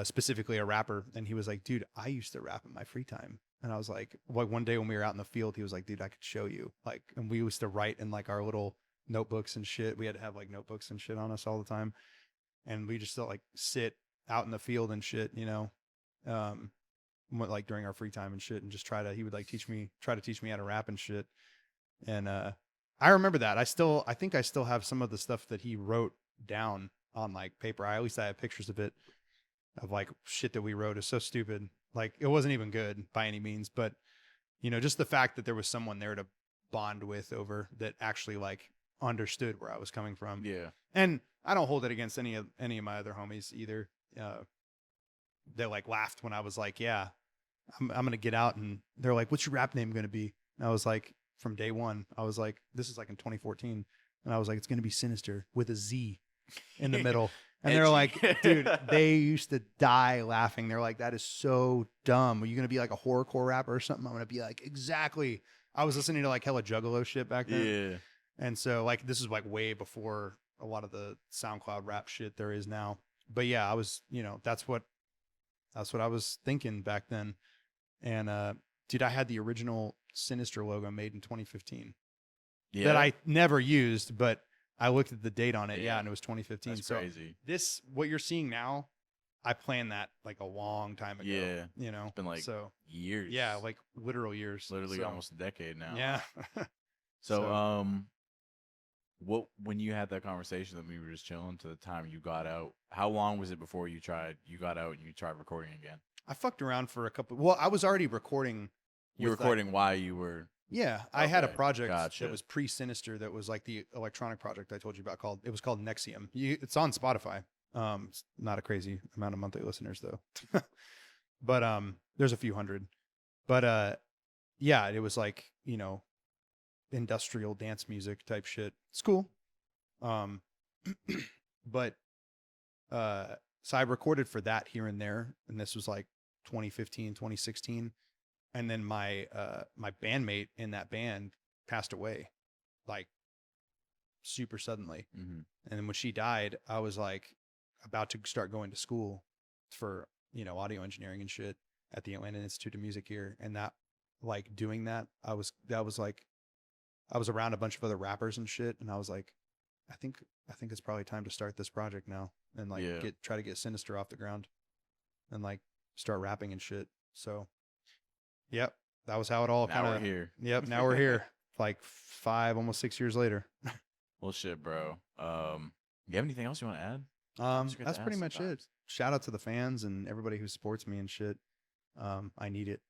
specifically a rapper. And he was like, dude, I used to rap in my free time. And I was like one day when we were out in the field, he was like, dude, I could show you. Like, and we used to write in like our little notebooks and shit. We had to have like notebooks and shit on us all the time. And we just like sit out in the field and shit, like during our free time and shit, and just he would like try to teach me how to rap and shit. And I remember that. I think I still have some of the stuff that he wrote down on like paper. At least I have pictures of it, of like shit that we wrote. Is so stupid. Like it wasn't even good by any means, but you know, just the fact that there was someone there to bond with over that actually like understood where I was coming from. Yeah. And I don't hold it against any of my other homies either. They like laughed when I was like, yeah, I'm going to get out, and they're like, what's your rap name going to be? And I was like, from day one, I was like, this is like in 2014. And I was like, it's going to be Sinizter with a Z in the middle. And they're like, dude, they used to die laughing. They're like, that is so dumb. Are you going to be like a horrorcore rapper or something? I'm going to be like, exactly. I was listening to like hella Juggalo shit back then. Yeah. And so like, this is like way before a lot of the SoundCloud rap shit there is now. But yeah, I was, you know, that's what I was thinking back then. And, dude, I had the original Sinizter logo made in 2015 that I never used, but I looked at the date on it. Yeah. And it was 2015. That's so crazy. this, what you're seeing now, I planned that like a long time ago. Yeah. You know, It's been like years. Yeah. Like literal years. Literally almost a decade now. Yeah. So, when you had that conversation that we were just chilling to the time you got out, how long was it before you got out and you tried recording again? I fucked around for a couple. Well, I was already recording. You were recording while you were. Yeah, I had a project Gotcha. that was pre-Sinizter that was like the electronic project I told you about. It was called Nexium. It's on Spotify. It's not a crazy amount of monthly listeners though, but there's a few hundred. But yeah, it was like, you know, industrial dance music type shit. It's cool. But so I recorded for that here and there, and this was like 2015, 2016. And then my bandmate in that band passed away like super suddenly. Mm-hmm. And then when she died, I was like about to start going to school for, you know, audio engineering and shit at the Atlanta Institute of Music here. And that, like, doing that, I was around a bunch of other rappers and shit. And I was like, I think it's probably time to start this project now and like try to get Sinizter off the ground and like start rapping and shit. So yep, that was how it all kind of. Now we're here. Yep, now we're here. Like 5, almost 6 years later. Well, shit, bro. You have anything else you want to add? That's pretty much it. Shout out to the fans and everybody who supports me and shit. I need it,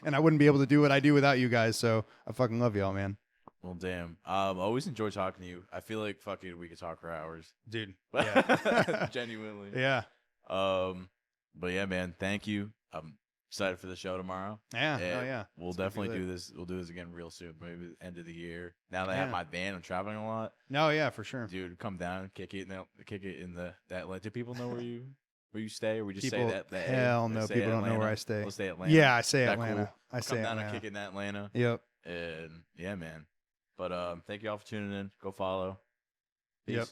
and I wouldn't be able to do what I do without you guys. So I fucking love y'all, man. Well, damn. I always enjoy talking to you. I feel like fucking we could talk for hours, dude. Yeah. Genuinely. Yeah. But yeah, man. Thank you. I'm excited for the show tomorrow. Yeah. Oh yeah. We'll definitely do this. We'll do this again real soon. Maybe the end of the year. Now that I have my band, I'm traveling a lot. No, yeah, for sure. Dude, come down, kick it in that. Do people know where you stay, or we just people, say that? Hell no, people don't know where I stay. We'll stay Atlanta. Yeah, I say Atlanta. Cool? I say come down Atlanta. and kick it in Atlanta. Yep. And yeah, man. But thank you all for tuning in. Go follow. Peace. Yep.